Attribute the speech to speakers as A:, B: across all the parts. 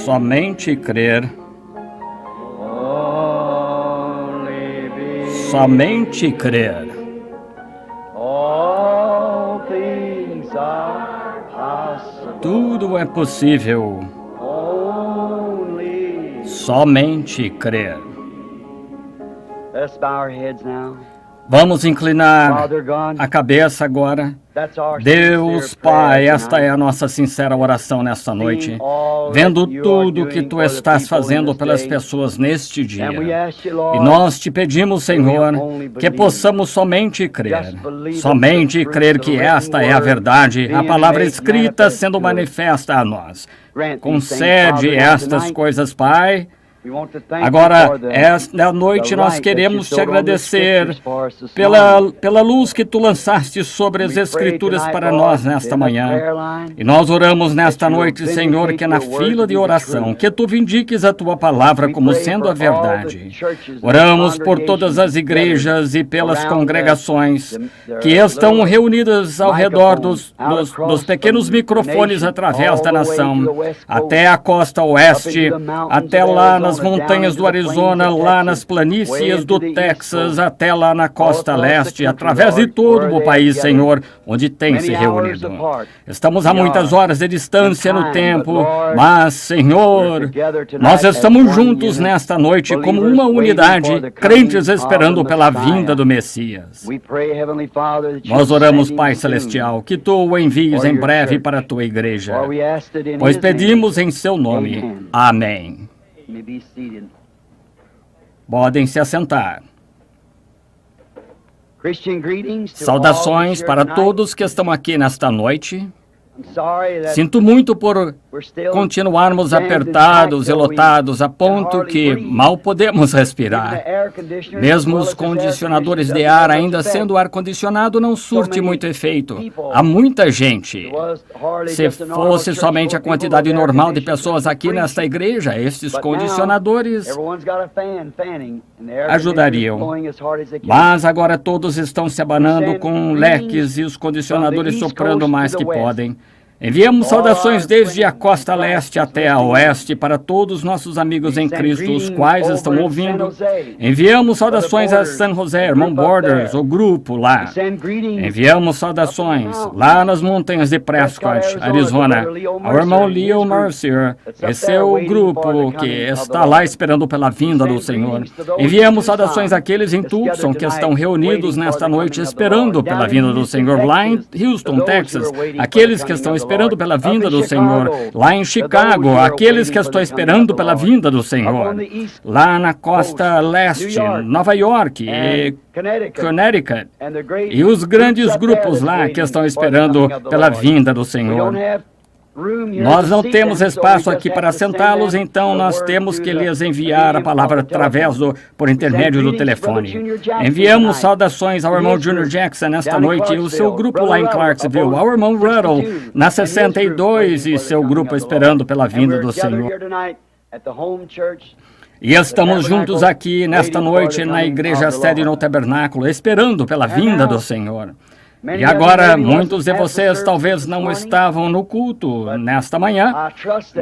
A: Somente crer. Somente crer. Tudo é possível. Somente crer. Vamos inclinar a cabeça agora. Deus Pai, esta é a nossa sincera oração nesta noite. Vendo tudo que Tu estás fazendo pelas pessoas neste dia. E nós te pedimos, Senhor, que possamos somente crer. Somente crer que esta é a verdade, a palavra escrita sendo manifesta a nós. Concede estas coisas, Pai. Agora, esta noite nós queremos te agradecer pela luz que tu lançaste sobre as Escrituras para nós nesta manhã. E nós oramos nesta noite, Senhor, que na fila de oração, que tu vindiques a tua palavra como sendo a verdade. Oramos por todas as igrejas e pelas congregações que estão reunidas ao redor dos pequenos microfones através da nação, até a costa oeste, até lá nas montanhas do Arizona, lá nas planícies do Texas, até lá na costa leste, através de todo o país, Senhor, onde tem se reunido. Estamos a muitas horas de distância no tempo, mas, Senhor, nós estamos juntos nesta noite como uma unidade, crentes esperando pela vinda do Messias. Nós oramos, Pai Celestial, que Tu o envies em breve para a Tua igreja, pois pedimos em Seu nome. Amém. Podem se assentar. Saudações para todos que estão aqui nesta noite. Sinto muito por continuarmos apertados e lotados a ponto que mal podemos respirar. Mesmo os condicionadores de ar ainda sendo o ar-condicionado não surte muito efeito. Há muita gente. Se fosse somente a quantidade normal de pessoas aqui nesta igreja, estes condicionadores ajudariam. Mas agora todos estão se abanando com leques e os condicionadores soprando mais que podem. Enviamos saudações desde a costa leste até a oeste para todos nossos amigos em Cristo, os quais estão ouvindo. Enviamos saudações a San José, Irmão Borders, o grupo lá. Enviamos saudações lá nas montanhas de Prescott, Arizona, ao irmão Leo Mercier. Esse é o grupo que está lá esperando pela vinda do Senhor. Enviamos saudações àqueles em Tucson que estão reunidos nesta noite esperando pela vinda do Senhor, lá em Houston, Texas. Aqueles que estão esperando pela vinda do Senhor. Lá em Chicago, aqueles que estão esperando pela vinda do Senhor. Lá na costa leste, Nova York e Connecticut. E os grandes grupos lá que estão esperando pela vinda do Senhor. Nós não temos espaço aqui para sentá-los, então nós temos que lhes enviar a palavra por intermédio do telefone. Enviamos saudações ao irmão Junior Jackson nesta noite e o seu grupo lá em Clarksville, ao irmão Ruddle na 62 e seu grupo esperando pela vinda do Senhor. E estamos juntos aqui nesta noite na igreja sede no tabernáculo, esperando pela vinda do Senhor. E agora, muitos de vocês talvez não estavam no culto nesta manhã,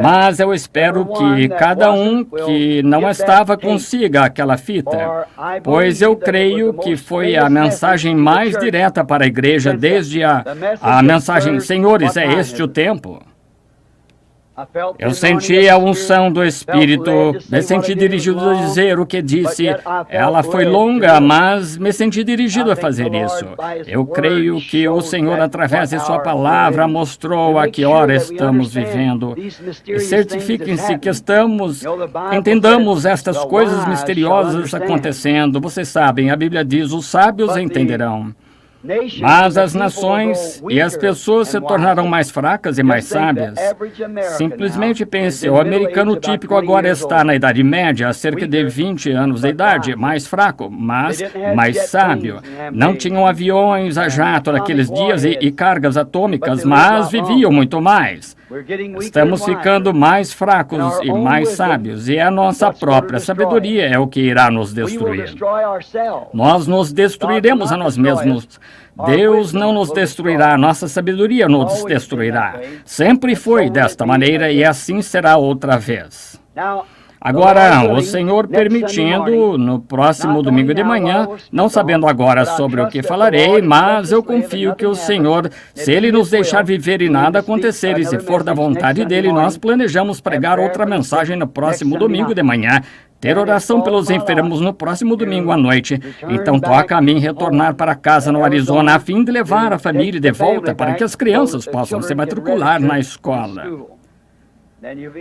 A: mas eu espero que cada um que não estava consiga aquela fita, pois eu creio que foi a mensagem mais direta para a igreja desde a mensagem, Senhores, é este o tempo. Eu senti a unção do Espírito, me senti dirigido a dizer o que disse. Ela foi longa, mas me senti dirigido a fazer isso. Eu creio que o Senhor, através de Sua palavra, mostrou a que hora estamos vivendo. E certifiquem-se que entendamos estas coisas misteriosas acontecendo. Vocês sabem, a Bíblia diz, os sábios entenderão. Mas as nações e as pessoas se tornarão mais fracas e mais sábias. Simplesmente pense, o americano típico agora está na Idade Média, há cerca de 20 anos de idade, mais fraco, mas mais sábio. Não tinham aviões a jato naqueles dias e cargas atômicas, mas viviam muito mais. Estamos ficando mais fracos e mais sábios, e a nossa própria sabedoria é o que irá nos destruir. Nós nos destruiremos a nós mesmos. Deus não nos destruirá, a nossa sabedoria nos destruirá. Sempre foi desta maneira e assim será outra vez. Agora, o Senhor permitindo, no próximo domingo de manhã, não sabendo agora sobre o que falarei, mas eu confio que o Senhor, se Ele nos deixar viver e nada acontecer, e se for da vontade dEle, nós planejamos pregar outra mensagem no próximo domingo de manhã, ter oração pelos enfermos no próximo domingo à noite. Então toca a mim retornar para casa no Arizona a fim de levar a família de volta para que as crianças possam se matricular na escola.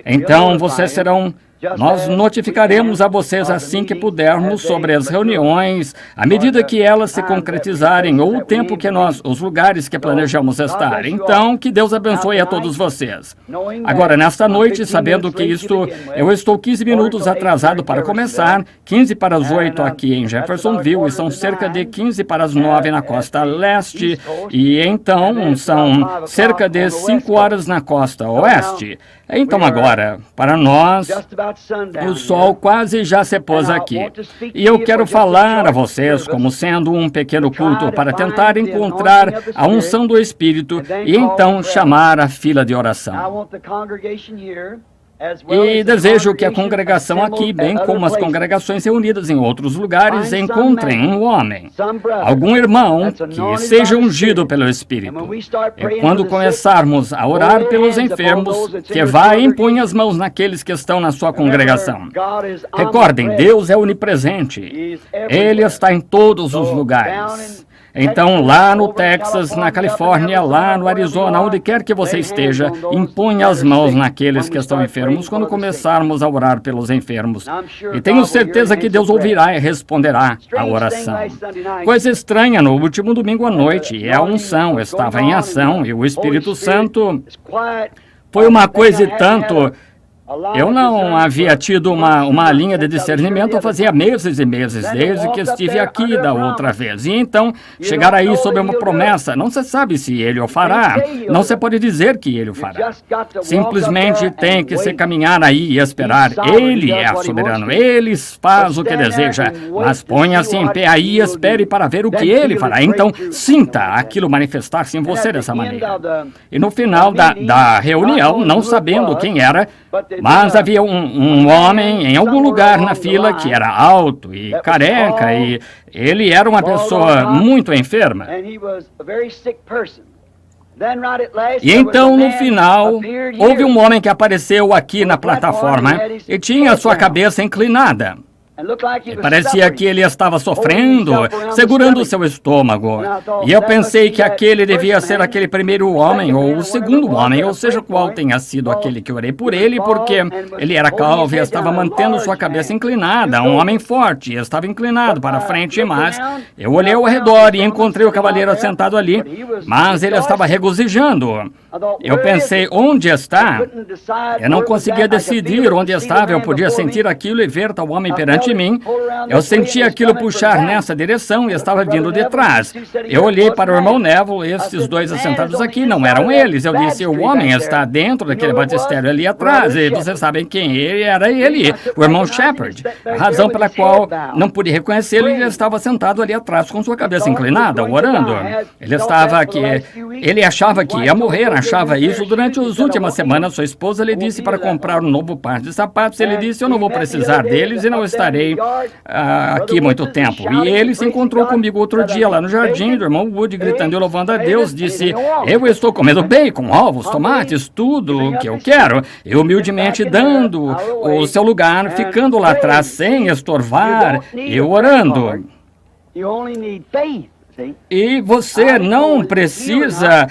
A: Então vocês serão... Nós notificaremos a vocês assim que pudermos sobre as reuniões, à medida que elas se concretizarem, ou o tempo que os lugares que planejamos estar. Então, que Deus abençoe a todos vocês. Agora, nesta noite, sabendo que eu estou 15 minutos atrasado para começar, 15 para as 8 aqui em Jeffersonville, e são cerca de 15 para as 9 na costa leste, e então são cerca de 5 horas na costa oeste. Então agora, para nós, o sol quase já se pôs aqui. E eu quero falar a vocês como sendo um pequeno culto para tentar encontrar a unção do Espírito e então chamar a fila de oração. E desejo que a congregação aqui, bem como as congregações reunidas em outros lugares, encontrem um homem, algum irmão que seja ungido pelo Espírito. E quando começarmos a orar pelos enfermos, que vá e imponha as mãos naqueles que estão na sua congregação. Recordem, Deus é onipresente. Ele está em todos os lugares. Então, lá no Texas, na Califórnia, lá no Arizona, onde quer que você esteja, imponha as mãos naqueles que estão enfermos quando começarmos a orar pelos enfermos. E tenho certeza que Deus ouvirá e responderá a oração. Coisa estranha, no último domingo à noite, e a unção estava em ação, e o Espírito Santo foi uma coisa e tanto... Eu não havia tido uma linha de discernimento fazia meses e meses, desde que estive aqui da outra vez. E então, chegar aí sob uma promessa, não se sabe se ele o fará, não se pode dizer que ele o fará. Simplesmente tem que se caminhar aí e esperar. Ele é soberano, ele faz o que deseja, mas ponha-se em pé aí e espere para ver o que ele fará. Então, sinta aquilo manifestar-se em você dessa maneira. E no final da reunião, não sabendo quem era, mas havia um homem em algum lugar na fila que era alto e careca, e ele era uma pessoa muito enferma. E então, no final, houve um homem que apareceu aqui na plataforma e tinha a sua cabeça inclinada. E parecia que ele estava sofrendo, segurando o seu estômago. E eu pensei que aquele devia ser aquele primeiro homem, ou o segundo homem, ou seja qual tenha sido aquele que orei por ele, porque ele era calvo e estava mantendo sua cabeça inclinada, um homem forte, e estava inclinado para frente, mas eu olhei ao redor e encontrei o cavaleiro sentado ali, mas ele estava regozijando. Eu pensei, onde está? Eu não conseguia decidir onde estava, eu podia sentir aquilo e ver tal homem perante mim. Eu senti aquilo puxar nessa direção e estava vindo de trás. Eu olhei para o irmão Neville, esses dois assentados aqui não eram eles. Eu disse, o homem está dentro daquele batistério ali atrás, e vocês sabem quem ele era, o irmão Shepard. A razão pela qual não pude reconhecê-lo, ele estava sentado ali atrás com sua cabeça inclinada, orando. Ele achava que ia morrer, achava isso. Durante as últimas semanas, sua esposa lhe disse para comprar um novo par de sapatos. Ele disse, eu não vou precisar deles e não estarei aqui muito tempo. E ele se encontrou comigo outro dia lá no jardim do irmão Wood, gritando e louvando a Deus. Disse, eu estou comendo bacon, ovos, tomates, tudo o que eu quero. E humildemente dando o seu lugar, ficando lá atrás sem estorvar e orando. E você não precisa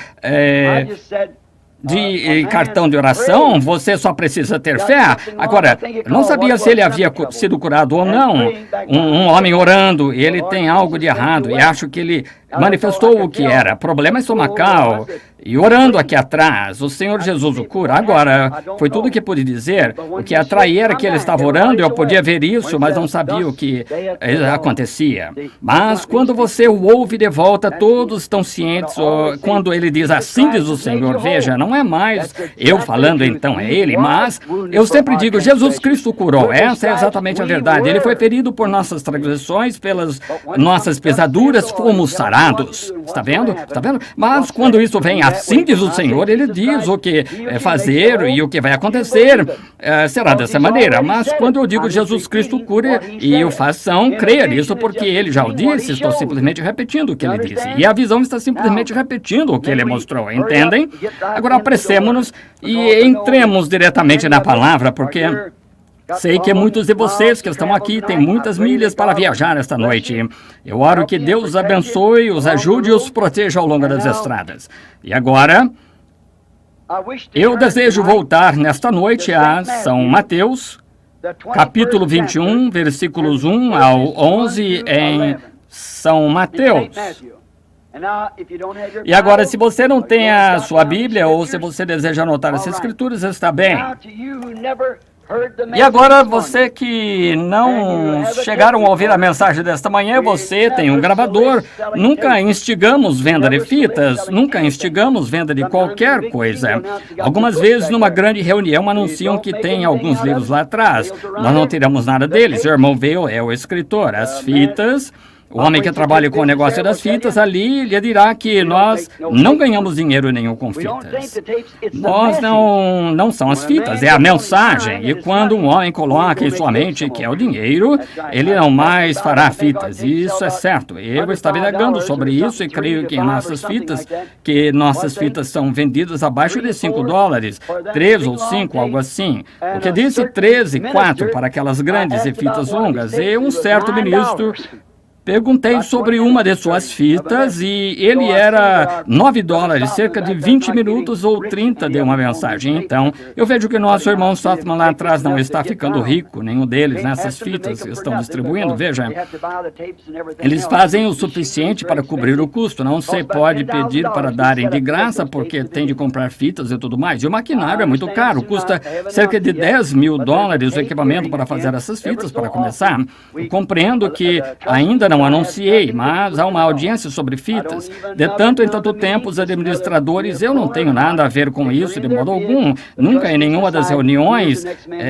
A: de cartão de oração, você só precisa ter fé. Agora, não sabia se ele havia sido curado ou não. Um homem orando, ele tem algo de errado, e acho que ele manifestou o que era, problema estomacal. E orando aqui atrás, o Senhor Jesus o cura. Agora, foi tudo o que pude dizer. O que atraía era que ele estava orando, eu podia ver isso, mas não sabia o que acontecia. Mas quando você o ouve de volta, todos estão cientes. Quando ele diz assim diz o Senhor, veja, não é mais eu falando então, é ele, mas eu sempre digo, Jesus Cristo curou. Essa é exatamente a verdade. Ele foi ferido por nossas transgressões, pelas nossas pesaduras, fomos sarados. Está vendo? Está vendo? Mas quando isso vem assim diz o Senhor, ele diz o que fazer e o que vai acontecer será dessa maneira. Mas quando eu digo Jesus Cristo cura e o façam crer nisso, porque ele já o disse, estou simplesmente repetindo o que ele disse. E a visão está simplesmente repetindo o que ele mostrou, entendem? Agora apressemos-nos e entremos diretamente na palavra, porque sei que muitos de vocês que estão aqui têm muitas milhas para viajar esta noite. Eu oro que Deus os abençoe, os ajude e os proteja ao longo das estradas. E agora, eu desejo voltar nesta noite a São Mateus, capítulo 21, versículos 1 ao 11 em São Mateus. E agora, se você não tem a sua Bíblia ou se você deseja anotar as Escrituras, está bem. E agora, você que não chegaram a ouvir a mensagem desta manhã, você tem um gravador. Nunca instigamos venda de fitas, nunca instigamos venda de qualquer coisa. Algumas vezes, numa grande reunião, anunciam que tem alguns livros lá atrás. Nós não tiramos nada deles. O irmão veio, é o escritor. As fitas... O homem que trabalha com o negócio das fitas ali, lhe dirá que nós não ganhamos dinheiro nenhum com fitas. Nós não são as fitas, é a mensagem. E quando um homem coloca em sua mente que é o dinheiro, ele não mais fará fitas. Isso é certo. Eu estava indagando sobre isso e creio que nossas fitas são vendidas abaixo de $5, 3 ou 5, algo assim. O que disse 13, 4 para aquelas grandes e fitas longas. E um certo ministro... Perguntei sobre uma de suas fitas e ele era $9, cerca de 20 minutos ou 30 de uma mensagem. Então, eu vejo que nosso irmão Sotman lá atrás não está ficando rico, nenhum deles nessas fitas que estão distribuindo. Veja, eles fazem o suficiente para cobrir o custo. Não se pode pedir para darem de graça porque tem de comprar fitas e tudo mais. E o maquinário é muito caro, custa cerca de $10 mil o equipamento para fazer essas fitas para começar. Eu compreendo que ainda não anunciei, mas há uma audiência sobre fitas. De tanto em tanto tempo, os administradores, eu não tenho nada a ver com isso de modo algum. Nunca em nenhuma das reuniões,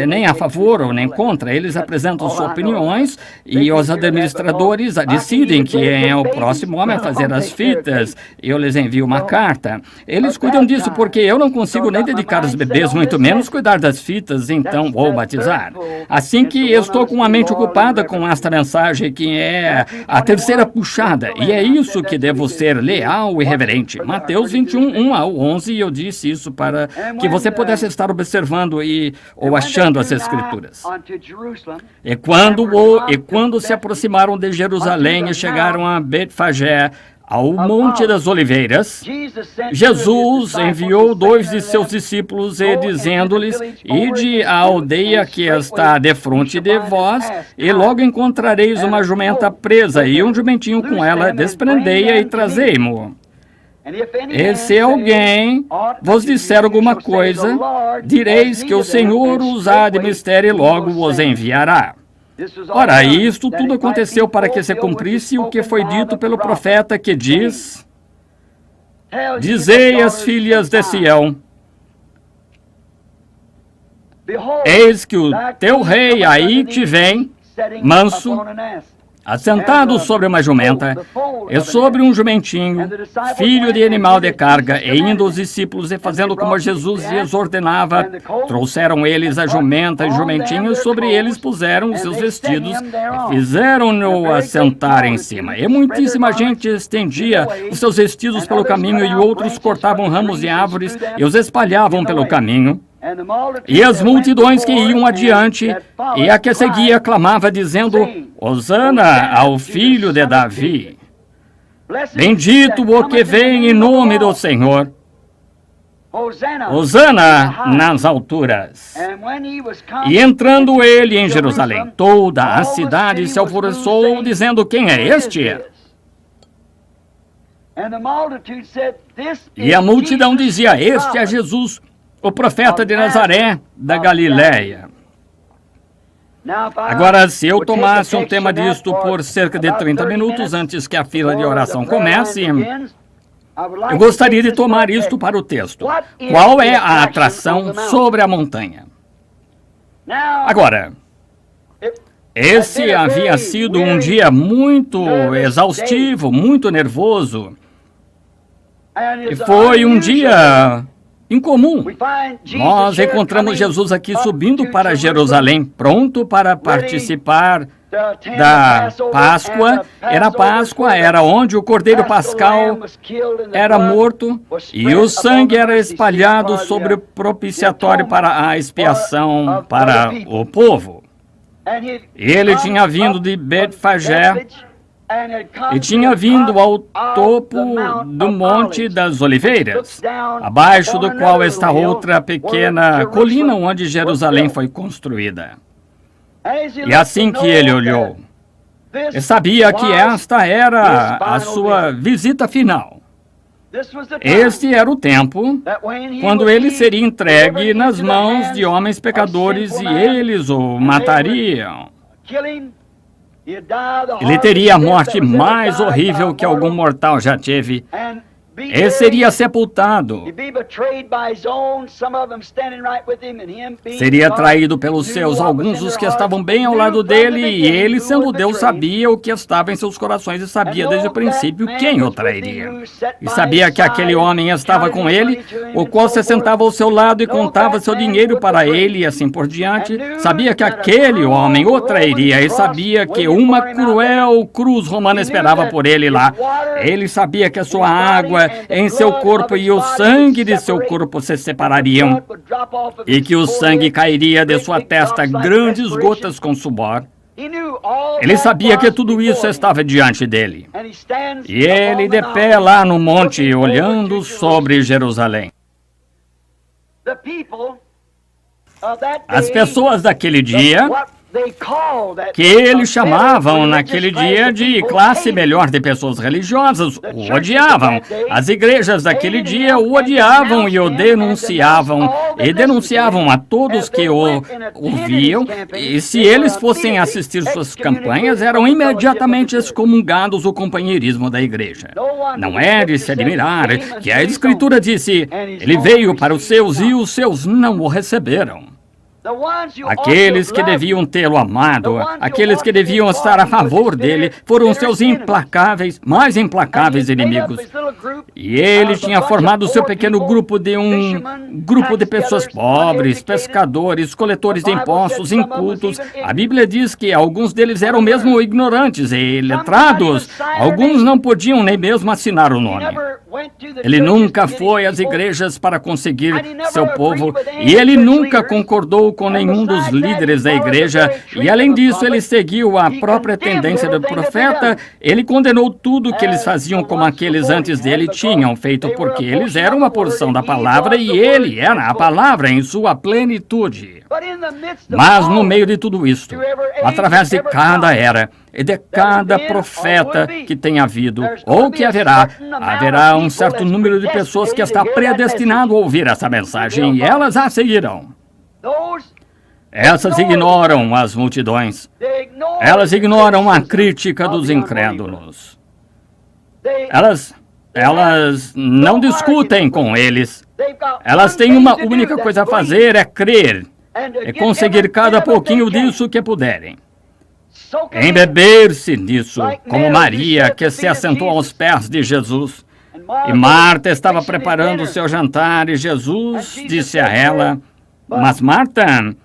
A: nem a favor ou nem contra. Eles apresentam suas opiniões e os administradores decidem quem é o próximo homem a fazer as fitas. Eu lhes envio uma carta. Eles cuidam disso porque eu não consigo nem dedicar os bebês, muito menos cuidar das fitas, então vou batizar. Assim que estou com a mente ocupada com esta mensagem que é a terceira puxada, e é isso que devo ser leal e reverente. Mateus 21, 1 ao 11, eu disse isso para que você pudesse estar observando ou achando as Escrituras. E quando se aproximaram de Jerusalém e chegaram a Betfagé, ao Monte das Oliveiras, Jesus enviou 2 de seus discípulos e dizendo-lhes, ide à aldeia que está defronte de vós, e logo encontrareis uma jumenta presa e um jumentinho com ela, desprendei-a e trazei-mo. E se alguém vos disser alguma coisa, direis que o Senhor os há de mistério e logo vos enviará. Ora, isto tudo aconteceu para que se cumprisse o que foi dito pelo profeta que diz, dizei às filhas de Sião, eis que o teu rei aí te vem, manso, assentado sobre uma jumenta e sobre um jumentinho, filho de animal de carga, e indo os discípulos e fazendo como Jesus lhes ordenava, trouxeram eles a jumenta e jumentinho, sobre eles puseram os seus vestidos e fizeram-no assentar em cima. E muitíssima gente estendia os seus vestidos pelo caminho e outros cortavam ramos de árvores e os espalhavam pelo caminho. E as multidões que iam adiante e a que seguia clamava dizendo, Hosana ao filho de Davi. Bendito o que vem em nome do Senhor. Hosana nas alturas. E entrando ele em Jerusalém, toda a cidade se alvoroçou dizendo, quem é este? E a multidão dizia: este é Jesus, o profeta de Nazaré, da Galiléia. Agora, se eu tomasse um tema disto por cerca de 30 minutos antes que a fila de oração comece, eu gostaria de tomar isto para o texto. Qual é a atração sobre a montanha? Agora, esse havia sido um dia muito exaustivo, muito nervoso. E foi um dia incomum. Nós encontramos Jesus aqui subindo para Jerusalém, pronto para participar da Páscoa. Era Páscoa, era onde o Cordeiro Pascal era morto e o sangue era espalhado sobre o propiciatório para a expiação para o povo. Ele tinha vindo de Betfagé e tinha vindo ao topo do Monte das Oliveiras, abaixo do qual está outra pequena colina onde Jerusalém foi construída. E assim que ele olhou, ele sabia que esta era a sua visita final. Este era o tempo quando ele seria entregue nas mãos de homens pecadores e eles o matariam. Ele teria a morte mais horrível que algum mortal já teve. Ele seria sepultado. Seria traído pelos seus, alguns dos que estavam bem ao lado dele, e ele, sendo Deus, sabia o que estava em seus corações e sabia desde o princípio quem o trairia. E sabia que aquele homem estava com ele, o qual se sentava ao seu lado e contava seu dinheiro para ele e assim por diante. Sabia que aquele homem o trairia e sabia que uma cruel cruz romana esperava por ele lá. Ele sabia que a sua água em seu corpo e o sangue de seu corpo se separariam, e que o sangue cairia de sua testa grandes gotas com suor. Ele sabia que tudo isso estava diante dele. E ele de pé lá no monte, olhando sobre Jerusalém. As pessoas daquele dia, que eles chamavam naquele dia de classe melhor de pessoas religiosas, o odiavam. As igrejas daquele dia o odiavam e o denunciavam. E denunciavam a todos que o ouviam. E se eles fossem assistir suas campanhas, eram imediatamente excomungados do companheirismo da igreja. Não é de se admirar que a Escritura disse: ele veio para os seus e os seus não o receberam. Aqueles que deviam tê-lo amado, aqueles que deviam estar a favor dele, foram seus implacáveis, mais implacáveis inimigos. E ele tinha formado seu pequeno grupo de grupo de pessoas pobres, pescadores, coletores de impostos, incultos. A Bíblia diz que alguns deles eram mesmo ignorantes e letrados. Alguns não podiam nem mesmo assinar o nome. Ele nunca foi às igrejas para conseguir seu povo e ele nunca concordou com nenhum dos líderes da igreja, e além disso ele seguiu a própria tendência do profeta. Ele condenou tudo que eles faziam como aqueles antes dele tinham feito, porque eles eram uma porção da palavra e ele era a palavra em sua plenitude. Mas no meio de tudo isto, através de cada era e de cada profeta que tem havido ou que haverá um certo número de pessoas que está predestinado a ouvir essa mensagem e elas a seguirão. Essas ignoram as multidões. Elas ignoram a crítica dos incrédulos. Elas não discutem com eles. Elas têm uma única coisa a fazer, é crer. É conseguir cada pouquinho disso que puderem. Embeber-se nisso, como Maria, que se assentou aos pés de Jesus. E Marta estava preparando o seu jantar e Jesus disse a ela: mas Marta,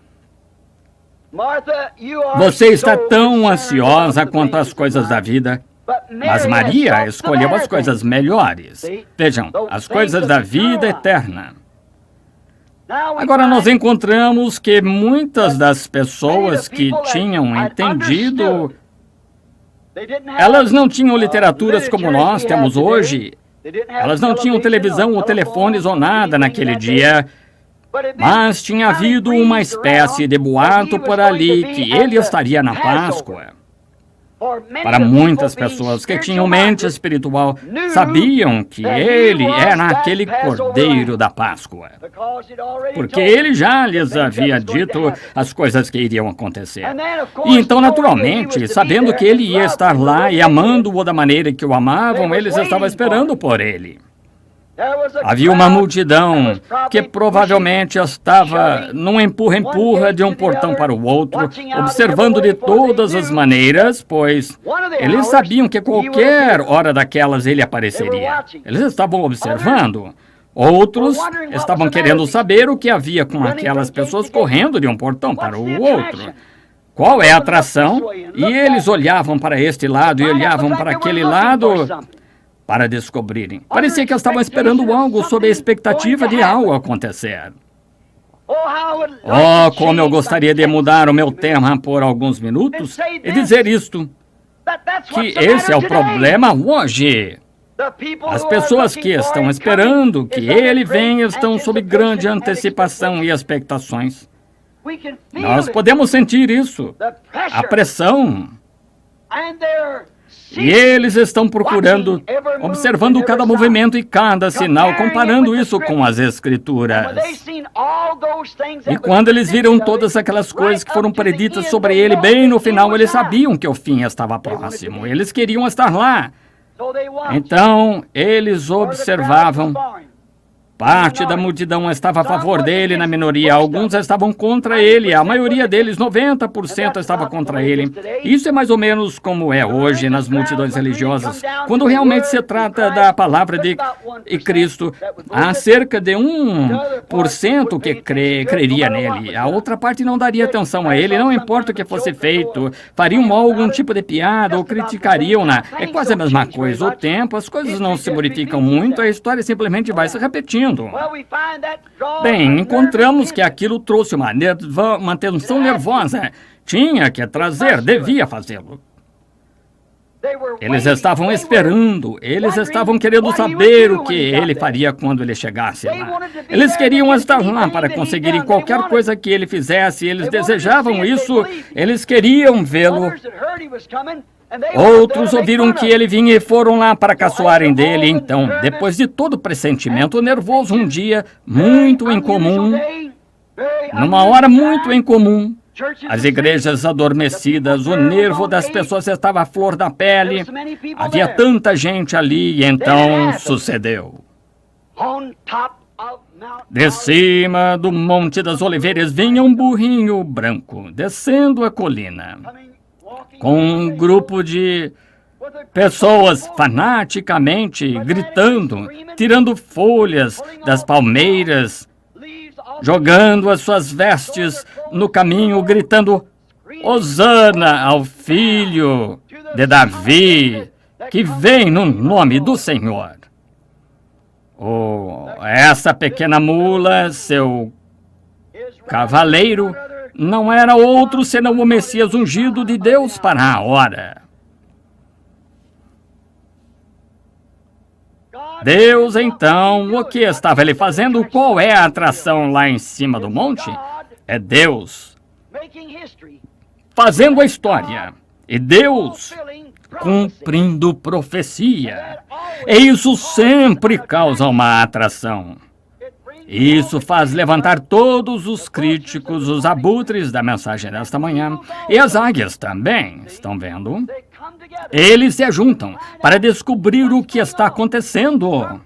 A: você está tão ansiosa quanto as coisas da vida, mas Maria escolheu as coisas melhores. Vejam, as coisas da vida eterna. Agora nós encontramos que muitas das pessoas que tinham entendido, elas não tinham literaturas como nós temos hoje. Elas não tinham televisão ou telefones ou nada naquele dia. Mas tinha havido uma espécie de boato por ali que ele estaria na Páscoa. Para muitas pessoas que tinham mente espiritual, sabiam que ele era aquele Cordeiro da Páscoa, porque ele já lhes havia dito as coisas que iriam acontecer. E então, naturalmente, sabendo que ele ia estar lá e amando-o da maneira que o amavam, eles estavam esperando por ele. Havia uma multidão que provavelmente estava num empurra-empurra de um portão para o outro, observando de todas as maneiras, pois eles sabiam que qualquer hora daquelas ele apareceria. Eles estavam observando. Outros estavam querendo saber o que havia com aquelas pessoas correndo de um portão para o outro. Qual é a atração? E eles olhavam para este lado e olhavam para aquele lado para descobrirem. Parecia que estavam esperando algo, sob a expectativa de algo acontecer. Oh, como eu gostaria de mudar o meu tema por alguns minutos e dizer isto, que esse é o problema hoje. As pessoas que estão esperando que ele venha estão sob grande antecipação e expectações. Nós podemos sentir isso, a pressão. E eles estão procurando, observando cada movimento e cada sinal, comparando isso com as Escrituras. E quando eles viram todas aquelas coisas que foram preditas sobre ele, bem no final, eles sabiam que o fim estava próximo. Eles queriam estar lá. Então, eles observavam. Parte da multidão estava a favor dele, na minoria. Alguns estavam contra ele. A maioria deles, 90%, estava contra ele. Isso é mais ou menos como é hoje nas multidões religiosas. Quando realmente se trata da palavra de Cristo, há cerca de 1% que creria nele. A outra parte não daria atenção a ele, não importa o que fosse feito. Fariam algum tipo de piada ou criticariam-na. É quase a mesma coisa. O tempo, as coisas não se modificam muito, a história simplesmente vai se repetindo. Bem, encontramos que aquilo trouxe uma tensão nervosa. Tinha que trazer, devia fazê-lo. Eles estavam esperando, eles estavam querendo saber o que ele faria quando ele chegasse lá. Eles queriam estar lá para conseguirem qualquer coisa que ele fizesse, eles desejavam isso, eles queriam vê-lo. Outros ouviram que ele vinha e foram lá para caçoarem dele. Então, depois de todo o pressentimento nervoso, um dia muito incomum, numa hora muito incomum, as igrejas adormecidas, o nervo das pessoas estava à flor da pele, havia tanta gente ali e então sucedeu. De cima do Monte das Oliveiras vinha um burrinho branco, descendo a colina, com um grupo de pessoas fanaticamente gritando, tirando folhas das palmeiras, jogando as suas vestes no caminho, gritando: Hosana ao filho de Davi, que vem no nome do Senhor. Essa pequena mula, seu cavaleiro, não era outro senão o Messias ungido de Deus para a hora. Deus, então, o que estava ele fazendo? Qual é a atração lá em cima do monte? É Deus fazendo a história. E Deus cumprindo profecia. E isso sempre causa uma atração. Isso faz levantar todos os críticos, os abutres da mensagem desta manhã. E as águias também, estão vendo? Eles se juntam para descobrir o que está acontecendo.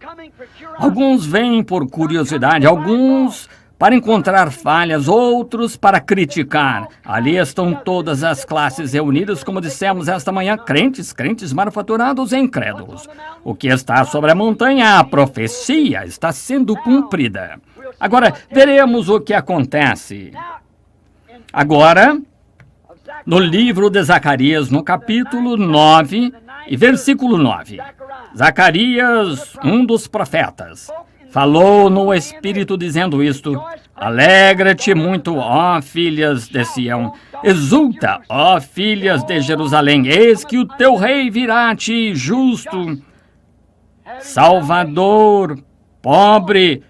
A: Alguns vêm por curiosidade, alguns para encontrar falhas, outros para criticar. Ali estão todas as classes reunidas, como dissemos esta manhã, crentes, manufaturados e incrédulos. O que está sobre a montanha, a profecia, está sendo cumprida. Agora, veremos o que acontece. Agora, no livro de Zacarias, no capítulo 9 e versículo 9. Zacarias, um dos profetas, falou no Espírito dizendo isto: Alegra-te muito, ó filhas de Sião. Exulta, ó filhas de Jerusalém. Eis que o teu rei virá a ti, justo, salvador, pobre,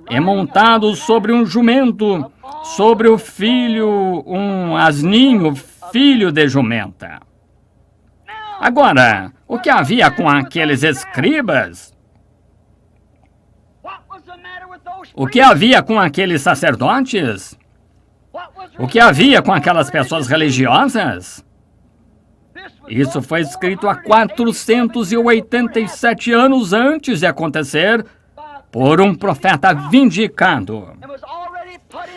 A: e montado sobre um jumento, sobre o filho, um asninho, filho de jumenta. Agora, o que havia com aqueles escribas? O que havia com aqueles sacerdotes? O que havia com aquelas pessoas religiosas? Isso foi escrito há 487 anos antes de acontecer por um profeta vindicado.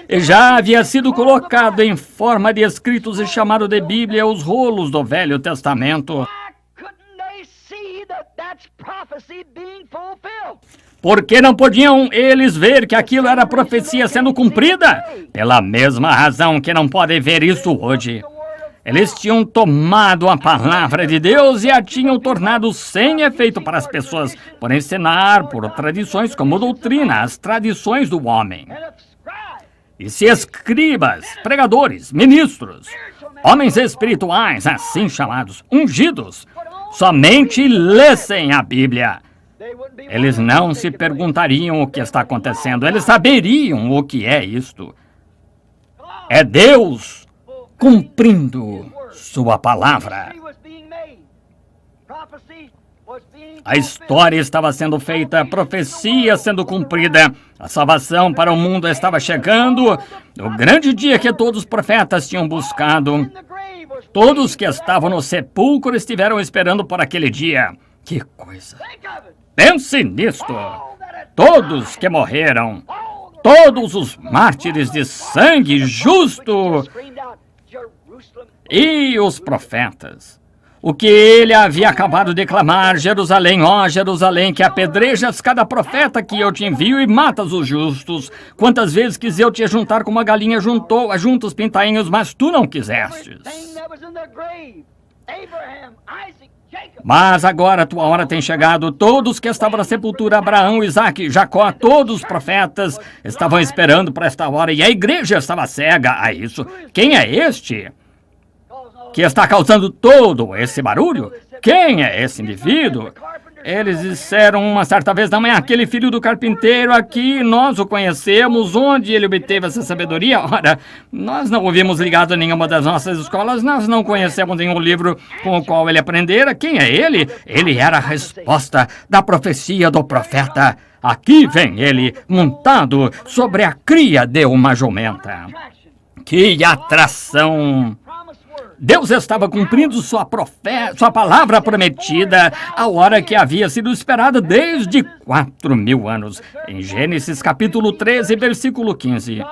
A: E já havia sido colocado em forma de escritos e chamado de Bíblia os rolos do Velho Testamento. Por que não podiam eles ver que aquilo era profecia sendo cumprida? Pela mesma razão que não podem ver isso hoje. Eles tinham tomado a palavra de Deus e a tinham tornado sem efeito para as pessoas, por ensinar por tradições como doutrina, as tradições do homem. E se escribas, pregadores, ministros, homens espirituais, assim chamados, ungidos, somente lessem a Bíblia, eles não se perguntariam o que está acontecendo, eles saberiam o que é isto. É Deus cumprindo sua palavra. A história estava sendo feita, a profecia sendo cumprida, a salvação para o mundo estava chegando, o grande dia que todos os profetas tinham buscado. Todos que estavam no sepulcro estiveram esperando por aquele dia. Que coisa! Pense nisto! Todos que morreram, todos os mártires de sangue justo e os profetas. O que ele havia acabado de clamar: Jerusalém, ó Jerusalém, que apedrejas cada profeta que eu te envio e matas os justos. Quantas vezes quis eu te juntar como uma galinha junta os pintainhos, mas tu não quisestes. Mas agora a tua hora tem chegado. Todos que estavam na sepultura, Abraão, Isaque, Jacó, todos os profetas estavam esperando por esta hora e a igreja estava cega a isso. Quem é este que está causando todo esse barulho? Quem é esse indivíduo? Eles disseram uma certa vez: não é aquele filho do carpinteiro aqui, nós o conhecemos, onde ele obteve essa sabedoria? Ora, nós não ouvimos ligado a nenhuma das nossas escolas, nós não conhecemos nenhum livro com o qual ele aprendera. Quem é ele? Ele era a resposta da profecia do profeta. Aqui vem ele, montado sobre a cria de uma jumenta. Que atração! Deus estava cumprindo sua palavra prometida, a hora que havia sido esperada desde 4.000 anos. Em Gênesis capítulo 13, versículo 15.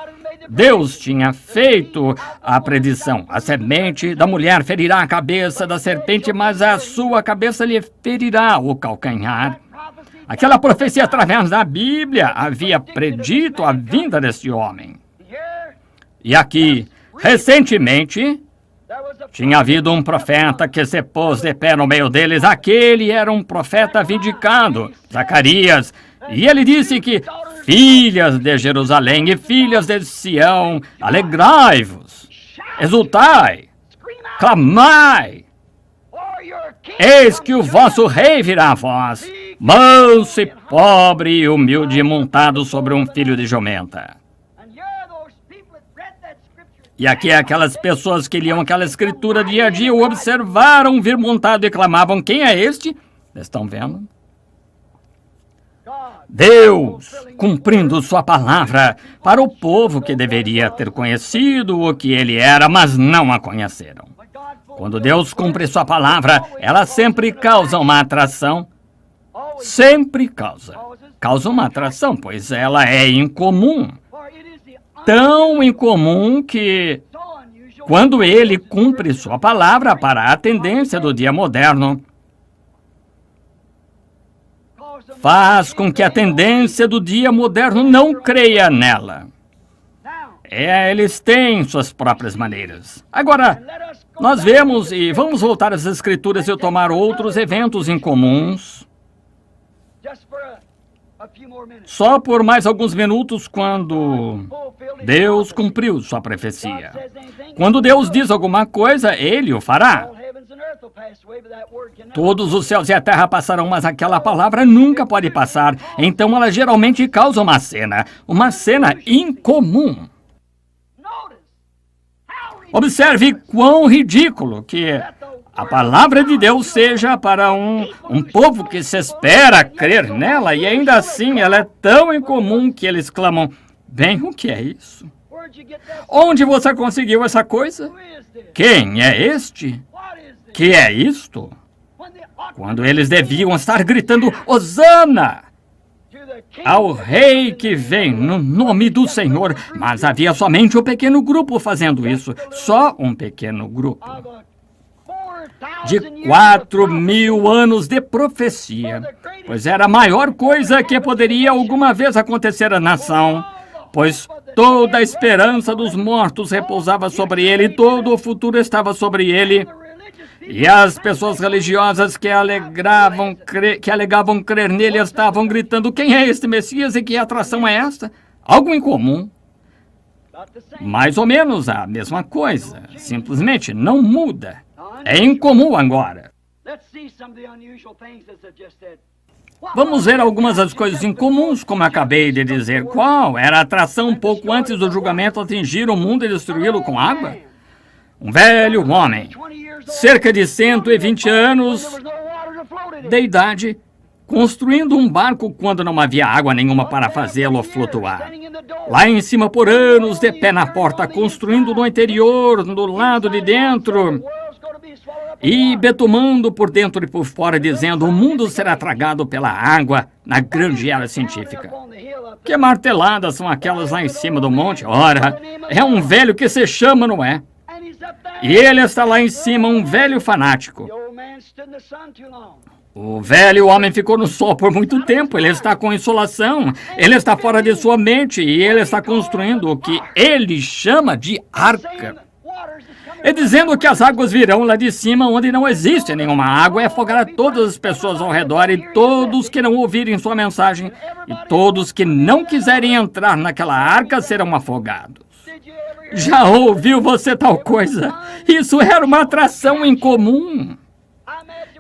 A: Deus tinha feito a predição: a semente da mulher ferirá a cabeça da serpente, mas a sua cabeça lhe ferirá o calcanhar. Aquela profecia através da Bíblia havia predito a vinda deste homem. E aqui, recentemente, tinha havido um profeta que se pôs de pé no meio deles. Aquele era um profeta vindicado, Zacarias. E ele disse que: filhas de Jerusalém e filhas de Sião, alegrai-vos, exultai, clamai. Eis que o vosso rei virá a vós, manso e pobre e humilde, montado sobre um filho de jumenta. E aqui aquelas pessoas que liam aquela escritura dia a dia o observaram vir montado e clamavam: quem é este? Estão vendo? Deus cumprindo sua palavra para o povo que deveria ter conhecido o que ele era, mas não a conheceram. Quando Deus cumpre sua palavra, ela sempre causa uma atração. Sempre causa uma atração, pois ela é incomum. Tão incomum que, quando ele cumpre sua palavra para a tendência do dia moderno, faz com que a tendência do dia moderno não creia nela. Eles têm suas próprias maneiras. Agora, nós vemos e vamos voltar às Escrituras e tomar outros eventos incomuns. Só por mais alguns minutos, quando Deus cumpriu sua profecia. Quando Deus diz alguma coisa, Ele o fará. Todos os céus e a terra passarão, mas aquela palavra nunca pode passar. Então ela geralmente causa uma cena incomum. Observe quão ridículo que a palavra de Deus seja para um povo que se espera crer nela, e ainda assim ela é tão incomum que eles clamam, bem, o que é isso? Onde você conseguiu essa coisa? Quem é este? Que é isto? Quando eles deviam estar gritando, Hosana! Ao rei que vem no nome do Senhor, mas havia somente um pequeno grupo fazendo isso, só um pequeno grupo. De 4.000 anos de profecia, pois era a maior coisa que poderia alguma vez acontecer à nação, pois toda a esperança dos mortos repousava sobre ele, todo o futuro estava sobre ele. E as pessoas religiosas que alegavam crer nele estavam gritando, quem é este Messias e que atração é esta? Algo incomum. Mais ou menos a mesma coisa, simplesmente não muda. É incomum agora. Vamos ver algumas das coisas incomuns, como acabei de dizer. Qual era a atração pouco antes do julgamento atingir o mundo e destruí-lo com água? Um velho homem, cerca de 120 anos de idade, construindo um barco quando não havia água nenhuma para fazê-lo flutuar. Lá em cima por anos, de pé na porta, construindo no interior, do lado de dentro, e betumando por dentro e por fora, dizendo, o mundo será tragado pela água na grande era científica. Que marteladas são aquelas lá em cima do monte? Ora, é um velho que se chama Noé. E ele está lá em cima, um velho fanático. O velho homem ficou no sol por muito tempo, ele está com insolação, ele está fora de sua mente e ele está construindo o que ele chama de arca. E dizendo que as águas virão lá de cima, onde não existe nenhuma água, e afogará todas as pessoas ao redor e todos que não ouvirem sua mensagem e todos que não quiserem entrar naquela arca serão afogados. Já ouviu você tal coisa? Isso era uma atração incomum.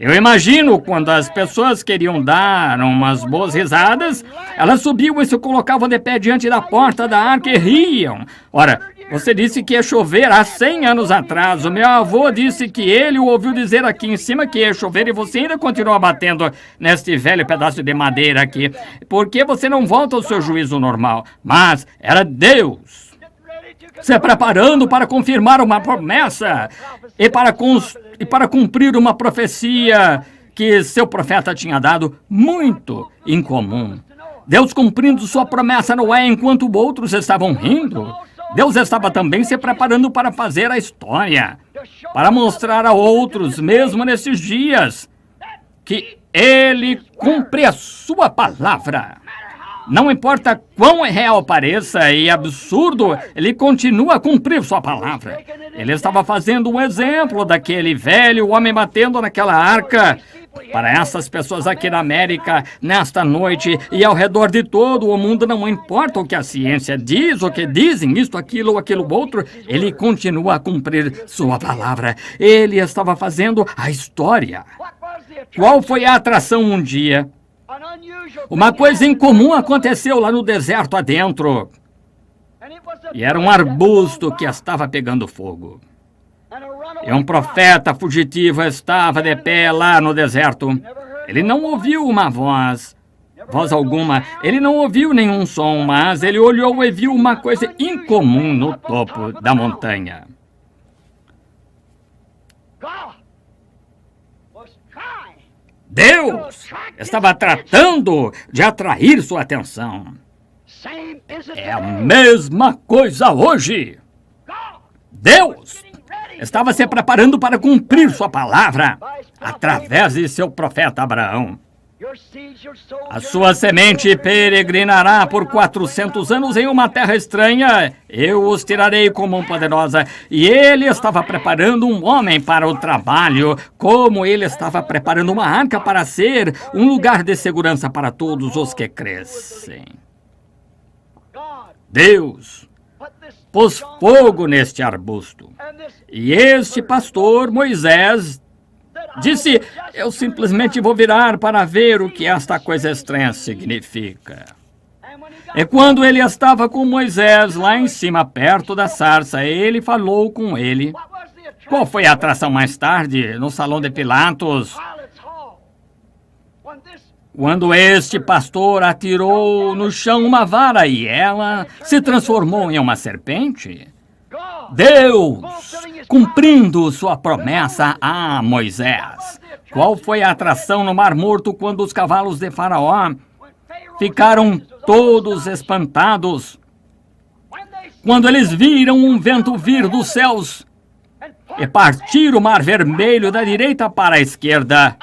A: Eu imagino quando as pessoas queriam dar umas boas risadas, elas subiam e se colocavam de pé diante da porta da arca e riam. Ora, você disse que ia chover há 100 anos atrás. O meu avô disse que ele o ouviu dizer aqui em cima que ia chover e você ainda continua batendo neste velho pedaço de madeira aqui. Por que você não volta ao seu juízo normal? Mas era Deus se preparando para confirmar uma promessa e para cumprir uma profecia que seu profeta tinha dado, muito incomum. Deus cumprindo sua promessa não é enquanto outros estavam rindo. Deus estava também se preparando para fazer a história, para mostrar a outros, mesmo nesses dias, que Ele cumpre a sua palavra. Não importa quão real pareça e absurdo, ele continua a cumprir sua palavra. Ele estava fazendo um exemplo daquele velho homem batendo naquela arca. Para essas pessoas aqui na América, nesta noite e ao redor de todo o mundo, não importa o que a ciência diz, o que dizem, isto, aquilo ou aquilo outro, ele continua a cumprir sua palavra. Ele estava fazendo a história. Qual foi a atração um dia? Uma coisa incomum aconteceu lá no deserto adentro. E era um arbusto que estava pegando fogo. E um profeta fugitivo estava de pé lá no deserto. Ele não ouviu uma voz alguma. Ele não ouviu nenhum som, mas ele olhou e viu uma coisa incomum no topo da montanha. Deus estava tratando de atrair sua atenção. É a mesma coisa hoje. Deus estava se preparando para cumprir sua palavra através de seu profeta Abraão. A sua semente peregrinará por 400 anos em uma terra estranha. Eu os tirarei com mão poderosa. E ele estava preparando um homem para o trabalho, como ele estava preparando uma arca para ser um lugar de segurança para todos os que crescem. Deus pôs fogo neste arbusto. E este pastor, Moisés, disse, eu simplesmente vou virar para ver o que esta coisa estranha significa. E quando ele estava com Moisés lá em cima, perto da sarça, ele falou com ele. Qual foi a atração mais tarde, no salão de Pilatos, quando este pastor atirou no chão uma vara e ela se transformou em uma serpente? Deus, cumprindo sua promessa a Moisés. Qual foi a atração no Mar Morto quando os cavalos de Faraó ficaram todos espantados? Quando eles viram um vento vir dos céus e partir o Mar Vermelho da direita para a esquerda,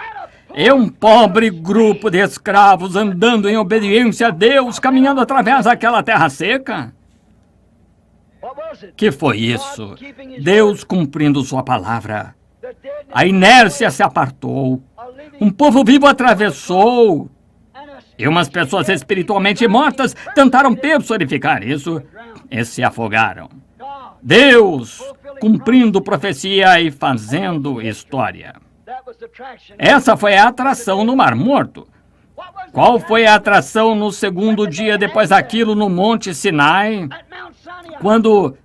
A: e um pobre grupo de escravos andando em obediência a Deus, caminhando através daquela terra seca? Que foi isso? Deus cumprindo sua palavra. A inércia se apartou. Um povo vivo atravessou. E umas pessoas espiritualmente mortas tentaram personificar isso e se afogaram. Deus cumprindo profecia e fazendo história. Essa foi a atração no Mar Morto. Qual foi a atração no segundo dia depois daquilo no Monte Sinai, quando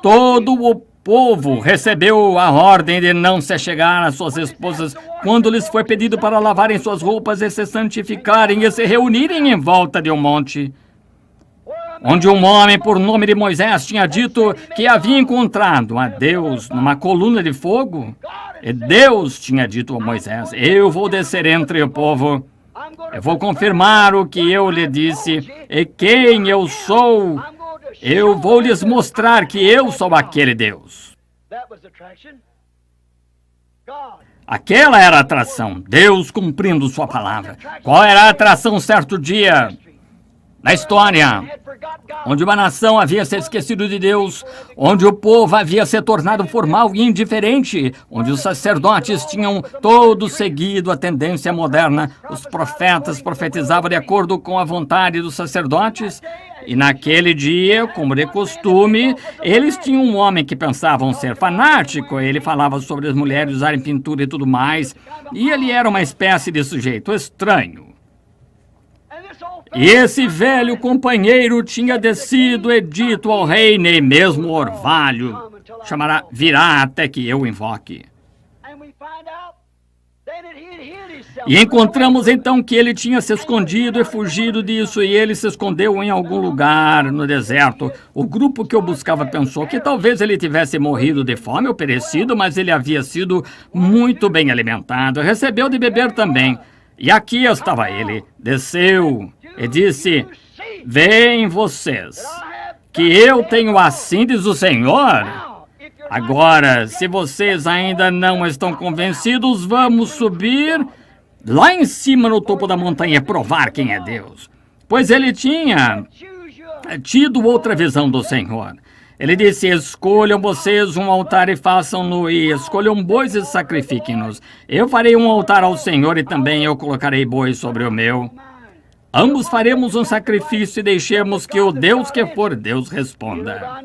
A: todo o povo recebeu a ordem de não se chegar às suas esposas, quando lhes foi pedido para lavarem suas roupas e se santificarem e se reunirem em volta de um monte, onde um homem por nome de Moisés tinha dito que havia encontrado a Deus numa coluna de fogo? E Deus tinha dito a Moisés: eu vou descer entre o povo, eu vou confirmar o que eu lhe disse, e quem eu sou, eu vou lhes mostrar que eu sou aquele Deus. Aquela era a atração, Deus cumprindo sua palavra. Qual era a atração certo dia na história, onde uma nação havia se esquecido de Deus, onde o povo havia se tornado formal e indiferente, onde os sacerdotes tinham todos seguido a tendência moderna, os profetas profetizavam de acordo com a vontade dos sacerdotes, e naquele dia, como de costume, eles tinham um homem que pensavam ser fanático, ele falava sobre as mulheres usarem pintura e tudo mais, e ele era uma espécie de sujeito estranho. E esse velho companheiro tinha descido e dito ao rei, nem mesmo o orvalho virá até que eu invoque. E encontramos então que ele tinha se escondido e fugido disso, e ele se escondeu em algum lugar no deserto. O grupo que o buscava pensou que talvez ele tivesse morrido de fome ou perecido, mas ele havia sido muito bem alimentado, recebeu de beber também. E aqui estava ele, desceu e disse: vem vocês, que eu tenho assim diz o Senhor. Agora, se vocês ainda não estão convencidos, vamos subir lá em cima no topo da montanha e provar quem é Deus. Pois ele tinha tido outra visão do Senhor. Ele disse: escolham vocês um altar e façam-no, e escolham bois e sacrifiquem-nos. Eu farei um altar ao Senhor e também eu colocarei bois sobre o meu. Ambos faremos um sacrifício e deixemos que o Deus que for Deus responda.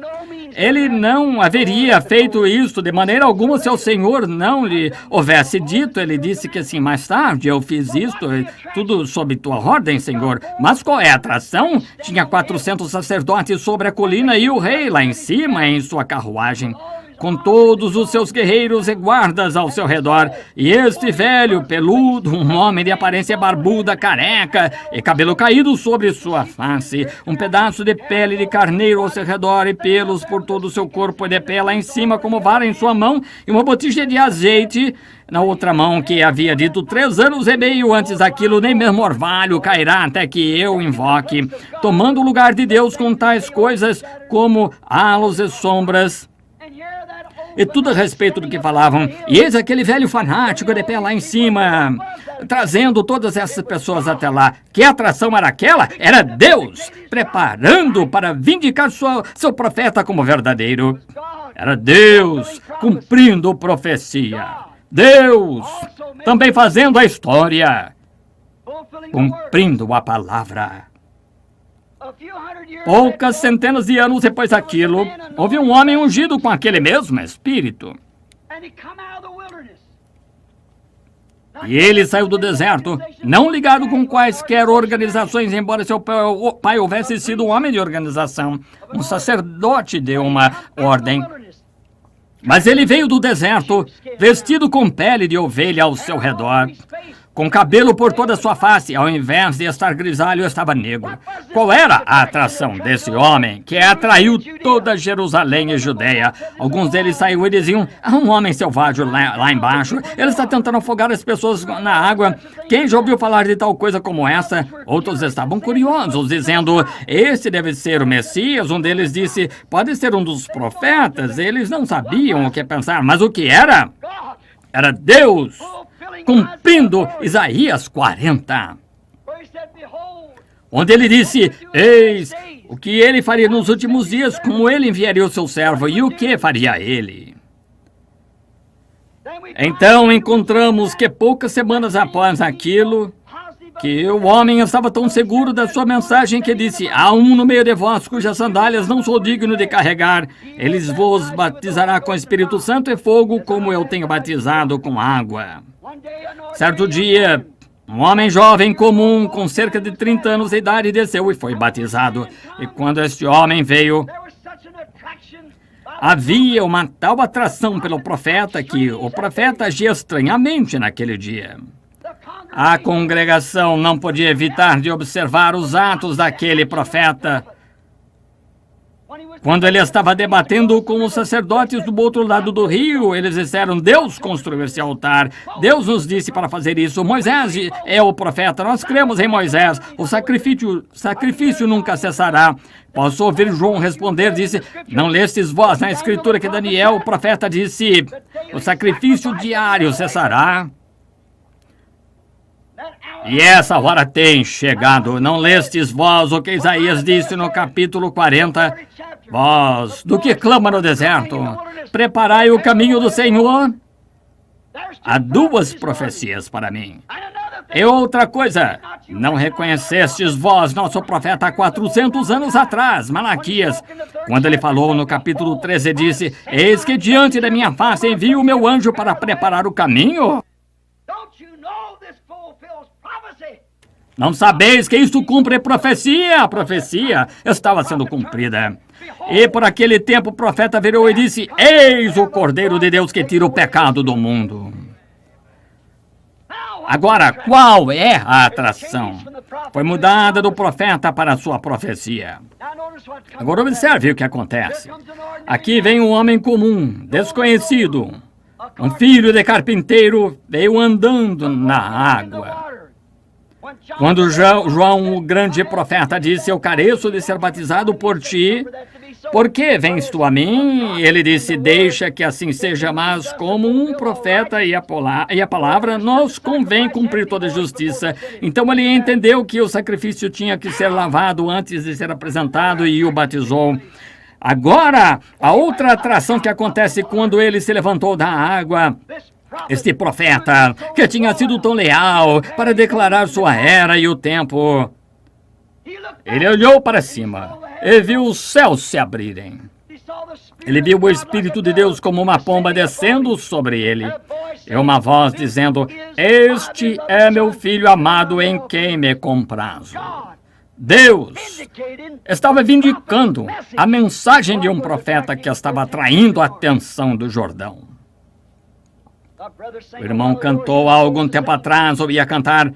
A: Ele não haveria feito isso de maneira alguma se o Senhor não lhe houvesse dito. Ele disse que assim, mais tarde eu fiz isto, tudo sob tua ordem, Senhor. Mas qual é a atração? Tinha 400 sacerdotes sobre a colina e o rei lá em cima em sua carruagem, com todos os seus guerreiros e guardas ao seu redor. E este velho, peludo, um homem de aparência barbuda, careca e cabelo caído sobre sua face, um pedaço de pele de carneiro ao seu redor e pelos por todo o seu corpo, e de pé lá em cima como vara em sua mão, e uma botija de azeite na outra mão, que havia dito 3 anos e meio antes aquilo, nem mesmo orvalho cairá até que eu invoque, tomando o lugar de Deus com tais coisas como halos e sombras, e tudo a respeito do que falavam. E eis aquele velho fanático de pé lá em cima, trazendo todas essas pessoas até lá. Que atração era aquela? Era Deus, preparando para vindicar seu profeta como verdadeiro. Era Deus cumprindo profecia. Deus também fazendo a história, cumprindo a palavra. Poucas centenas de anos depois daquilo, houve um homem ungido com aquele mesmo Espírito. E ele saiu do deserto, não ligado com quaisquer organizações, embora seu pai houvesse sido um homem de organização. Um sacerdote deu uma ordem. Mas ele veio do deserto, vestido com pele de ovelha ao seu redor, com cabelo por toda a sua face, ao invés de estar grisalho, estava negro. Qual era a atração desse homem que atraiu toda Jerusalém e Judeia? Alguns deles saíam e diziam: há um homem selvagem lá embaixo, ele está tentando afogar as pessoas na água. Quem já ouviu falar de tal coisa como essa? Outros estavam curiosos, dizendo: esse deve ser o Messias. Um deles disse: pode ser um dos profetas. Eles não sabiam o que pensar, mas o que era? Era Deus cumprindo Isaías 40, onde ele disse: eis o que ele faria nos últimos dias, como ele enviaria o seu servo, e o que faria ele. Então encontramos que poucas semanas após aquilo, que o homem estava tão seguro da sua mensagem que disse: há um no meio de vós cujas sandálias não sou digno de carregar. Ele vos batizará com Espírito Santo e fogo, como eu tenho batizado com água. Certo dia, um homem jovem comum, com cerca de 30 anos de idade, desceu e foi batizado. E quando este homem veio, havia uma tal atração pelo profeta que o profeta agia estranhamente naquele dia. A congregação não podia evitar de observar os atos daquele profeta. Quando ele estava debatendo com os sacerdotes do outro lado do rio, eles disseram: Deus construiu esse altar. Deus nos disse para fazer isso. Moisés é o profeta. Nós cremos em Moisés. O sacrifício nunca cessará. Posso ouvir João responder, disse: não lestes vós na escritura que Daniel, o profeta, disse: o sacrifício diário cessará? E essa hora tem chegado. Não lestes vós o que Isaías disse no capítulo 40? Vós, do que clama no deserto, preparai o caminho do Senhor. Há duas profecias para mim. E outra coisa, não reconhecestes vós nosso profeta há 400 anos atrás, Malaquias, quando ele falou no capítulo 13, disse: eis que diante da minha face envio o meu anjo para preparar o caminho? Não sabeis que isto cumpre profecia? A profecia estava sendo cumprida. E por aquele tempo o profeta virou e disse: eis o Cordeiro de Deus que tira o pecado do mundo. Agora, qual é a atração? Foi mudada do profeta para a sua profecia. Agora observe o que acontece. Aqui vem um homem comum, desconhecido. Um filho de carpinteiro veio andando na água. Quando João, o grande profeta, disse: eu careço de ser batizado por ti, por que vens tu a mim? Ele disse: deixa que assim seja, mas como um profeta e a palavra, nos convém cumprir toda a justiça. Então ele entendeu que o sacrifício tinha que ser lavado antes de ser apresentado e o batizou. Agora, a outra atração que acontece quando ele se levantou da água. Este profeta, que tinha sido tão leal para declarar sua era e o tempo, ele olhou para cima e viu os céus se abrirem. Ele viu o Espírito de Deus como uma pomba descendo sobre ele. E uma voz dizendo: este é meu filho amado em quem me comprazo. Deus estava vindicando a mensagem de um profeta que estava atraindo a atenção do Jordão. O irmão cantou há algum tempo atrás, ouvia cantar: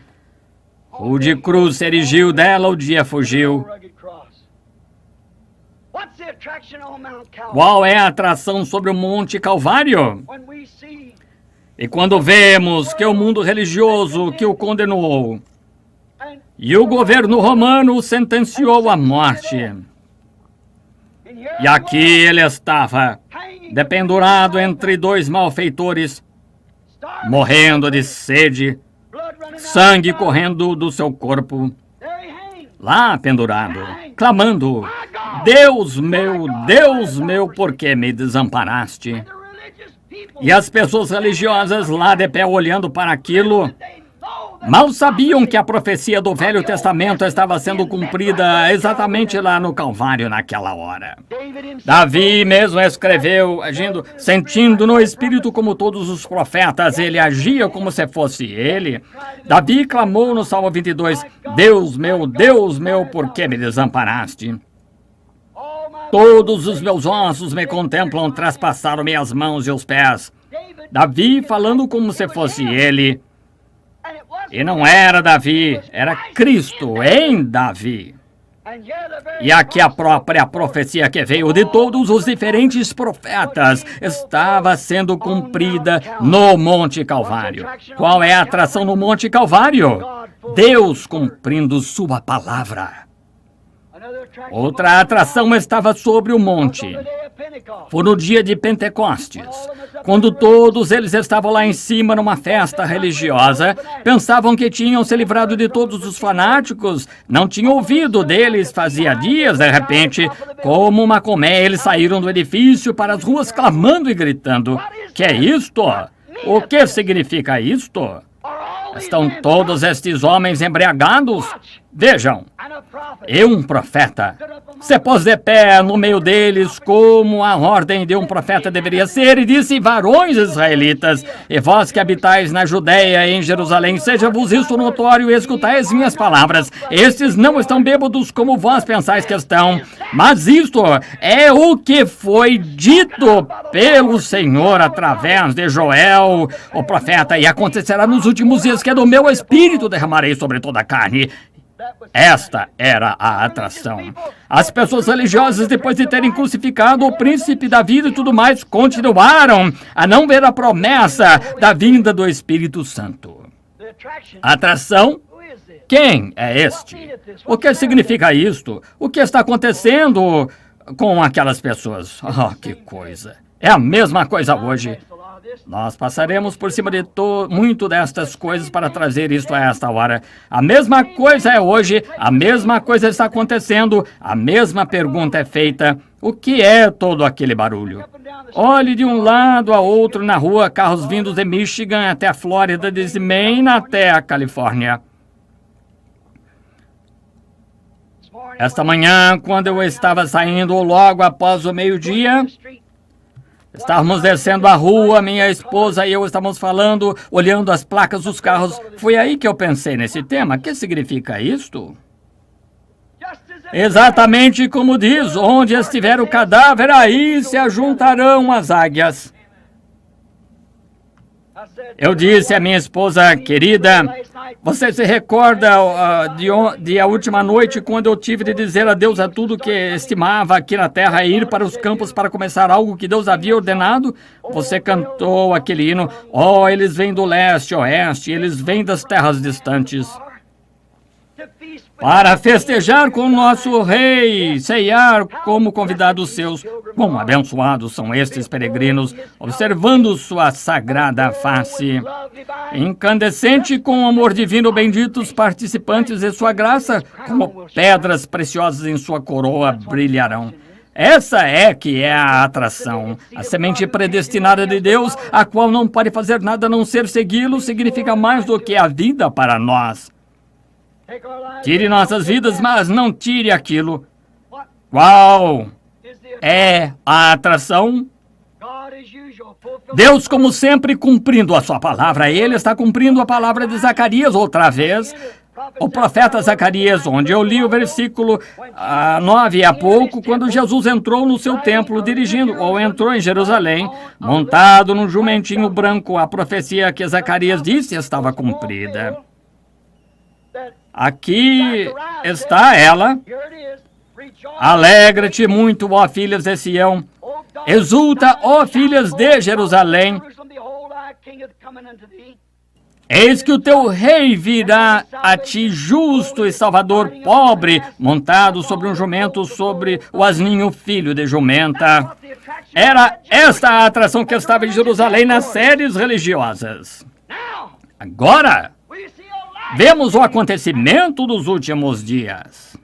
A: o de cruz se erigiu, dela o dia fugiu. Qual é a atração sobre o Monte Calvário? E quando vemos que o mundo religioso que o condenou e o governo romano o sentenciou à morte. E aqui ele estava, dependurado entre dois malfeitores, morrendo de sede, sangue correndo do seu corpo, lá pendurado, clamando: Deus meu, por que me desamparaste? E as pessoas religiosas lá de pé olhando para aquilo, mal sabiam que a profecia do Velho Testamento estava sendo cumprida exatamente lá no Calvário naquela hora. Davi mesmo escreveu, agindo, sentindo no Espírito como todos os profetas, ele agia como se fosse ele. Davi clamou no Salmo 22, Deus meu, por que me desamparaste? Todos os meus ossos me contemplam, traspassaram minhas mãos e os pés. Davi falando como se fosse ele. E não era Davi, era Cristo em Davi. E aqui a própria profecia que veio de todos os diferentes profetas estava sendo cumprida no Monte Calvário. Qual é a atração no Monte Calvário? Deus cumprindo sua palavra. Outra atração estava sobre o monte. Foi no dia de Pentecostes, quando todos eles estavam lá em cima numa festa religiosa, pensavam que tinham se livrado de todos os fanáticos, não tinham ouvido deles fazia dias, de repente, como uma colmeia, eles saíram do edifício para as ruas clamando e gritando: "Que é isto? O que significa isto? Estão todos estes homens embriagados? Vejam, e um profeta se pôs de pé no meio deles, como a ordem de um profeta deveria ser, e disse: varões israelitas, e vós que habitais na Judéia e em Jerusalém, seja-vos isso notório e escutai as minhas palavras. Estes não estão bêbados como vós pensais que estão, mas isto é o que foi dito pelo Senhor através de Joel, o profeta, e acontecerá nos últimos dias que do meu espírito derramarei sobre toda a carne. Esta era a atração. As pessoas religiosas, depois de terem crucificado o príncipe da vida e tudo mais, continuaram a não ver a promessa da vinda do Espírito Santo. Atração? Quem é este? O que significa isto? O que está acontecendo com aquelas pessoas? Oh, que coisa! É a mesma coisa hoje. Nós passaremos por cima de muito destas coisas para trazer isto a esta hora. A mesma coisa é hoje, a mesma coisa está acontecendo, a mesma pergunta é feita: o que é todo aquele barulho? Olhe de um lado a outro na rua, carros vindos de Michigan até a Flórida, desde Maine até a Califórnia. Esta manhã, quando eu estava saindo logo após o meio-dia, estávamos descendo a rua, minha esposa e eu estávamos falando, olhando as placas dos carros. Foi aí que eu pensei nesse tema. O que significa isto? Exatamente como diz: onde estiver o cadáver, aí se ajuntarão as águias. Eu disse à minha esposa querida: você se recorda de a última noite, quando eu tive de dizer adeus a tudo que estimava aqui na terra e ir para os campos para começar algo que Deus havia ordenado? Você cantou aquele hino: oh, eles vêm do leste, oeste, eles vêm das terras distantes para festejar com o nosso rei, ceiar como convidados seus. Quão abençoados são estes peregrinos, observando sua sagrada face. Incandescente com o amor divino, benditos participantes de sua graça, como pedras preciosas em sua coroa brilharão. Essa é que é a atração. A semente predestinada de Deus, a qual não pode fazer nada a não ser segui-lo, significa mais do que a vida para nós. Tire nossas vidas, mas não tire aquilo. Qual é a atração? Deus, como sempre, cumprindo a sua palavra. Ele está cumprindo a palavra de Zacarias outra vez. O profeta Zacarias, onde eu li o versículo 9 há pouco, quando Jesus entrou no seu templo dirigindo, ou entrou em Jerusalém, montado num jumentinho branco. A profecia que Zacarias disse estava cumprida. Aqui está ela. Alegra-te muito, ó filhas de Sião. Exulta, ó filhas de Jerusalém. Eis que o teu rei virá a ti, justo e salvador, pobre, montado sobre um jumento, sobre o asninho, filho de jumenta. Era esta a atração que estava em Jerusalém nas séries religiosas. Agora, vemos o acontecimento dos últimos dias.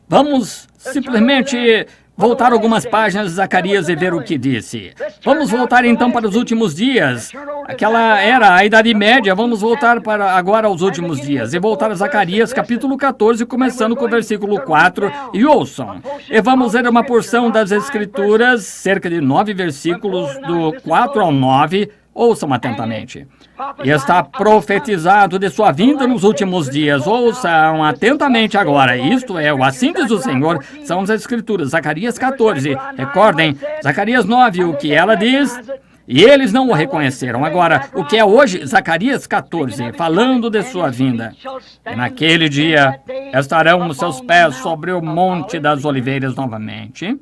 A: Vamos simplesmente voltar algumas páginas de Zacarias e ver o que disse. Vamos voltar então para os últimos dias. Aquela era a Idade Média. Vamos voltar para agora aos últimos dias. E voltar a Zacarias capítulo 14, começando com o versículo 4. E ouçam. E vamos ler uma porção das Escrituras, cerca de 9 versículos, do 4 ao 9. Ouçam atentamente. E está profetizado de sua vinda nos últimos dias. Ouçam atentamente agora. Isto é, o assim diz o Senhor, são as Escrituras. Zacarias 14. Recordem, Zacarias 9, o que ela diz. E eles não o reconheceram. Agora, o que é hoje? Zacarias 14, falando de sua vinda. E naquele dia estarão os seus pés sobre o Monte das Oliveiras novamente,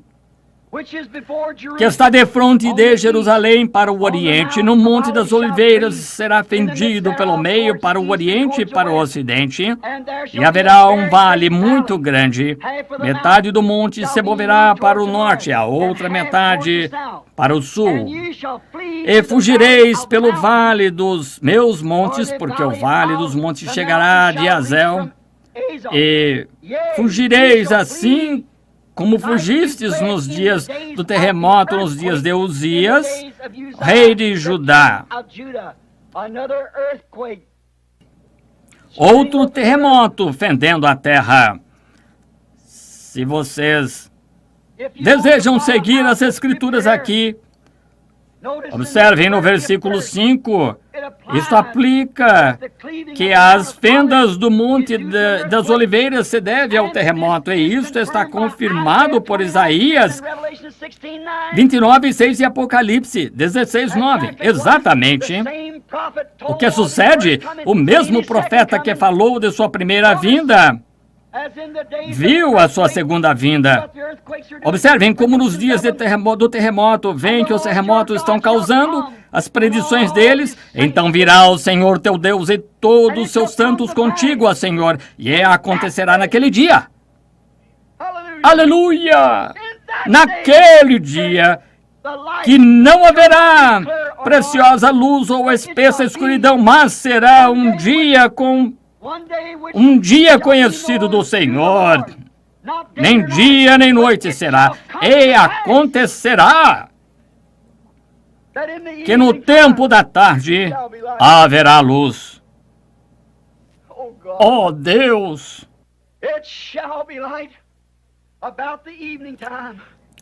A: que está defronte de Jerusalém para o Oriente. No Monte das Oliveiras será fendido pelo meio para o Oriente e para o Ocidente, e haverá um vale muito grande. Metade do monte se moverá para o norte, a outra metade para o sul. E fugireis pelo vale dos meus montes, porque o vale dos montes chegará de Azel, e fugireis assim como fugistes nos dias do terremoto, nos dias de Uzias, rei de Judá. Outro terremoto fendendo a terra. Se vocês desejam seguir as Escrituras aqui, observem no versículo 5, isto aplica que as fendas do Monte das Oliveiras se devem ao terremoto, e isto está confirmado por Isaías 29:6 e Apocalipse 16:9. Exatamente. O que sucede? O mesmo profeta que falou de sua primeira vinda viu a sua segunda vinda. Observem como nos dias do terremoto, veem que os terremotos estão causando as predições deles. Então virá o Senhor teu Deus e todos os seus santos contigo, ó Senhor, e acontecerá naquele dia. Aleluia! Naquele dia que não haverá preciosa luz ou espessa escuridão, mas será um dia conhecido do Senhor. Nem dia nem noite será. E acontecerá que no tempo da tarde haverá luz. Oh Deus!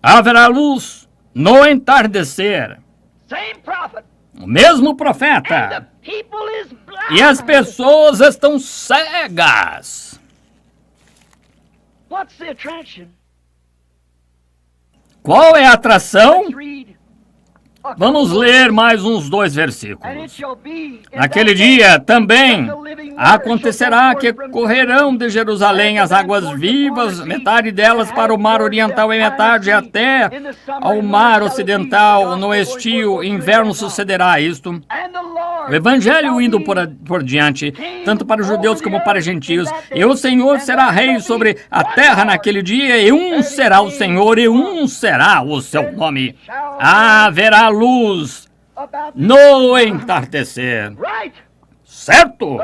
A: Haverá luz no entardecer. O mesmo profeta. E as pessoas estão cegas. Qual é a atração? Vamos ler mais uns 2 versículos. Naquele dia também acontecerá que correrão de Jerusalém as águas vivas, metade delas para o mar oriental e metade até ao mar ocidental. No estio, inverno sucederá isto. O evangelho indo por diante, tanto para os judeus como para os gentios. E o Senhor será rei sobre a terra naquele dia, e um será o Senhor, e um será o seu nome. Haverá luz no entardecer. Certo?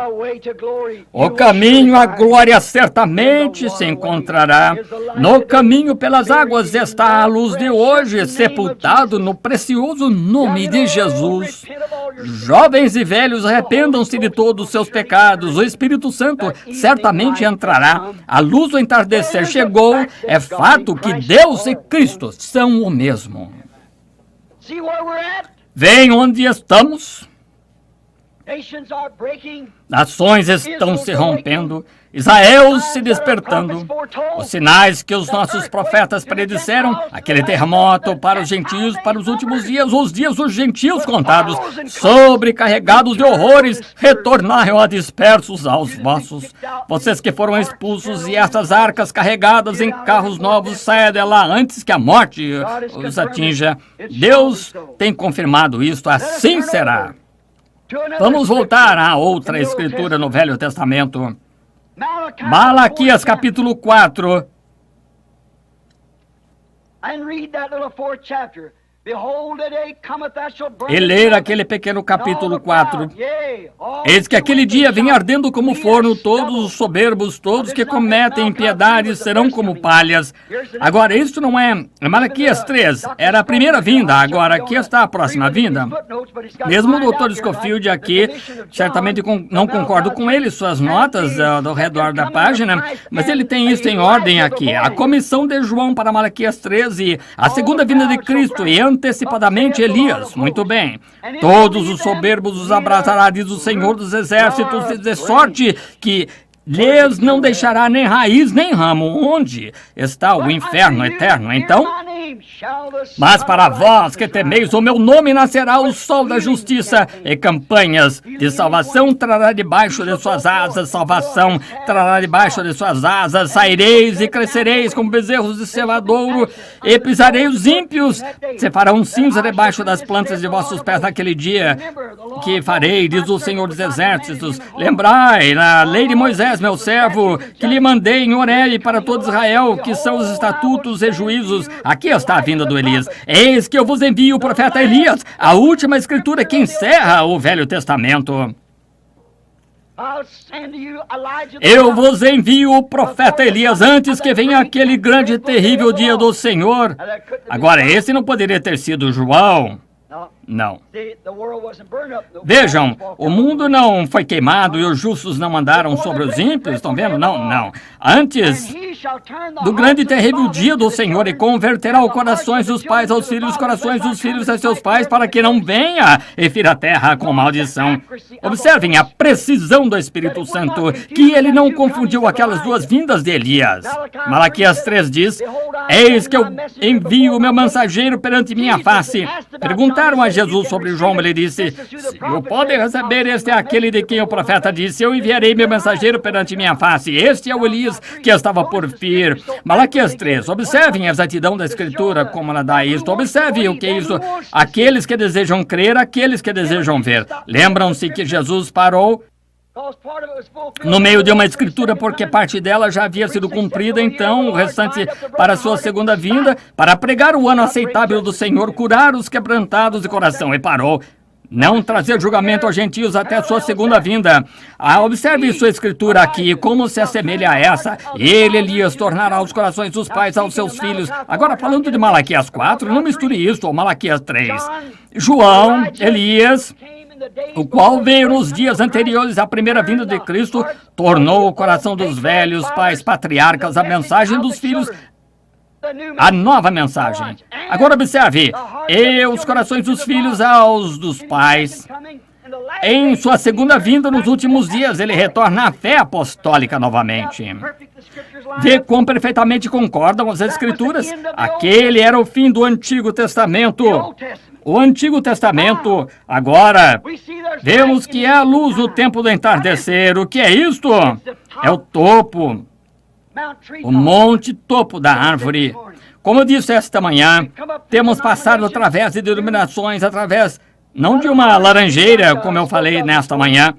A: O caminho à glória certamente se encontrará. No caminho pelas águas está a luz de hoje, sepultado no precioso nome de Jesus. Jovens e velhos, arrependam-se de todos os seus pecados. O Espírito Santo certamente entrará. A luz do entardecer chegou. É fato que Deus e Cristo são o mesmo. Veem onde estamos? Nações estão se rompendo, Israel se despertando. Os sinais que os nossos profetas predisseram, aquele terremoto para os gentios, para os últimos dias, os dias dos gentios contados, sobrecarregados de horrores, retornaram a dispersos aos vossos. Vocês que foram expulsos e essas arcas carregadas em carros novos, saia de lá antes que a morte os atinja. Deus tem confirmado isto, assim será. Vamos voltar a outra escritura no Velho Testamento. Malaquias capítulo 4. E ler aquele pequeno capítulo 4. Eis que aquele dia vem ardendo como forno, todos os soberbos, todos que cometem impiedades serão como palhas. Agora, isso não é Malaquias 3, era a primeira vinda, agora aqui está a próxima vinda. Mesmo o Dr. Scofield aqui, certamente não concordo com ele, suas notas ao redor da página, mas ele tem isso em ordem aqui. A comissão de João para Malaquias 13, a segunda vinda de Cristo, e antecipadamente Elias. Muito bem. Todos os soberbos os abraçará, diz o Senhor dos Exércitos, de sorte que lhes não deixará nem raiz nem ramo. Onde está o inferno eterno, então? Mas para vós que temeis o meu nome, nascerá o sol da justiça, e campanhas de salvação trará debaixo de suas asas. Salvação trará debaixo de suas asas. Saireis e crescereis como bezerros de cevadouro, e pisarei os ímpios. Se farão cinza debaixo das plantas de vossos pés naquele dia que farei, diz o Senhor dos Exércitos. Lembrai na lei de Moisés, meu servo, que lhe mandei em Horebe para todo Israel, que são os estatutos e juízos. Aqui está a vinda do Elias. Eis que eu vos envio o profeta Elias, a última escritura que encerra o Velho Testamento. Eu vos envio o profeta Elias antes que venha aquele grande e terrível dia do Senhor. Agora, esse não poderia ter sido João. Não. Vejam, o mundo não foi queimado e os justos não andaram sobre os ímpios, estão vendo? Não. Antes do grande e terrível dia do Senhor, e converterá os corações dos pais aos filhos, os corações dos filhos a seus pais, para que não venha e fira a terra com maldição. Observem a precisão do Espírito Santo, que ele não confundiu aquelas duas vindas de Elias. Malaquias 3 diz: eis que eu envio o meu mensageiro perante minha face. Perguntaram a Jesus sobre João, ele disse: se o podem receber, este é aquele de quem o profeta disse: eu enviarei meu mensageiro perante minha face. Este é o Elias que estava por vir. Malaquias 3. Observem a exatidão da Escritura, como ela dá isto. Observem o que é isso. Aqueles que desejam crer, aqueles que desejam ver. Lembram-se que Jesus parou no meio de uma escritura, porque parte dela já havia sido cumprida, então o restante para a sua segunda vinda, para pregar o ano aceitável do Senhor, curar os quebrantados de coração, e parou. Não trazer julgamento aos gentios até a sua segunda vinda. Observe sua escritura aqui, como se assemelha a essa. Ele, Elias, tornará os corações dos pais aos seus filhos. Agora, falando de Malaquias 4, não misture isso ou Malaquias 3. João, Elias, o qual veio nos dias anteriores à primeira vinda de Cristo, tornou o coração dos velhos pais patriarcas a mensagem dos filhos, a nova mensagem. Agora observe, e os corações dos filhos aos dos pais. Em sua segunda vinda, nos últimos dias, ele retorna à fé apostólica novamente. Vê quão perfeitamente concordam as Escrituras? Aquele era o fim do Antigo Testamento. O Antigo Testamento, agora, vemos que é a luz do tempo do entardecer. O que é isto? É o topo, o monte topo da árvore. Como eu disse esta manhã, temos passado através de denominações, através, não de uma laranjeira, como eu falei nesta manhã,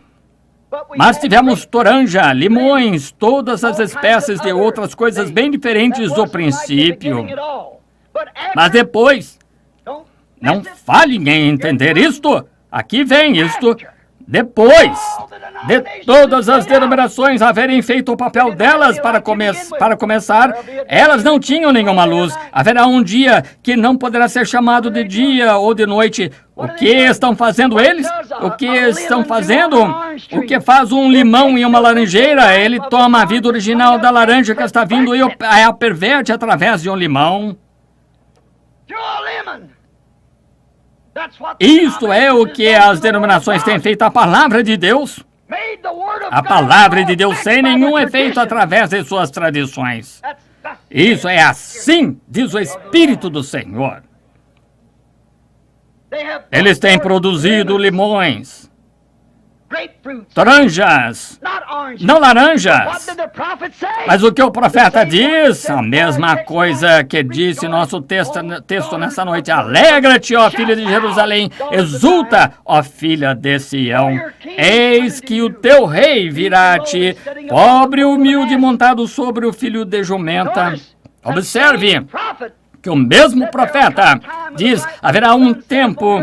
A: mas tivemos toranja, limões, todas as espécies de outras coisas bem diferentes do princípio. Mas depois, não falhem em entender isto. Aqui vem isto. Depois de todas as denominações haverem feito o papel delas para começar, elas não tinham nenhuma luz. Haverá um dia que não poderá ser chamado de dia ou de noite. O que estão fazendo eles? O que estão fazendo? O que faz um limão em uma laranjeira? Ele toma a vida original da laranja que está vindo e a perverte através de um limão. Isto é o que as denominações têm feito à palavra de Deus. A palavra de Deus sem nenhum efeito através de suas tradições. Isso é assim, diz o Espírito do Senhor. Eles têm produzido limões, taranjas, não laranjas. Mas o que o profeta diz? A mesma coisa que disse nosso texto nessa noite. Alegra-te, ó filha de Jerusalém, exulta, ó filha de Sião. Eis que o teu rei virá a ti, pobre e humilde, montado sobre o filho de jumenta. Observe que o mesmo profeta diz: haverá um tempo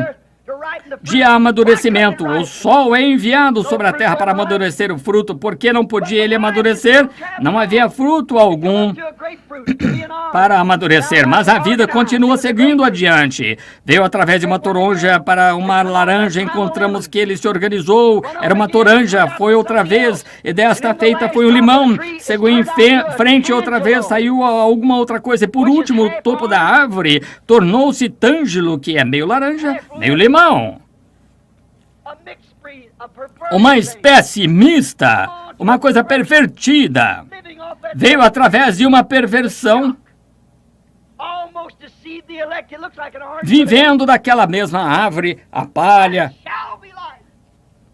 A: de amadurecimento. O sol é enviado sobre a terra para amadurecer o fruto. Por que não podia ele amadurecer? Não havia fruto algum para amadurecer, mas a vida continua seguindo adiante. Veio através de uma toronja para uma laranja, encontramos que ele se organizou, era uma toranja, foi outra vez, e desta feita foi um limão, seguiu em frente outra vez, saiu alguma outra coisa, e por último, o topo da árvore tornou-se tângelo, que é meio laranja, meio limão. Uma espécie mista, uma coisa pervertida, veio através de uma perversão, vivendo daquela mesma árvore, a palha,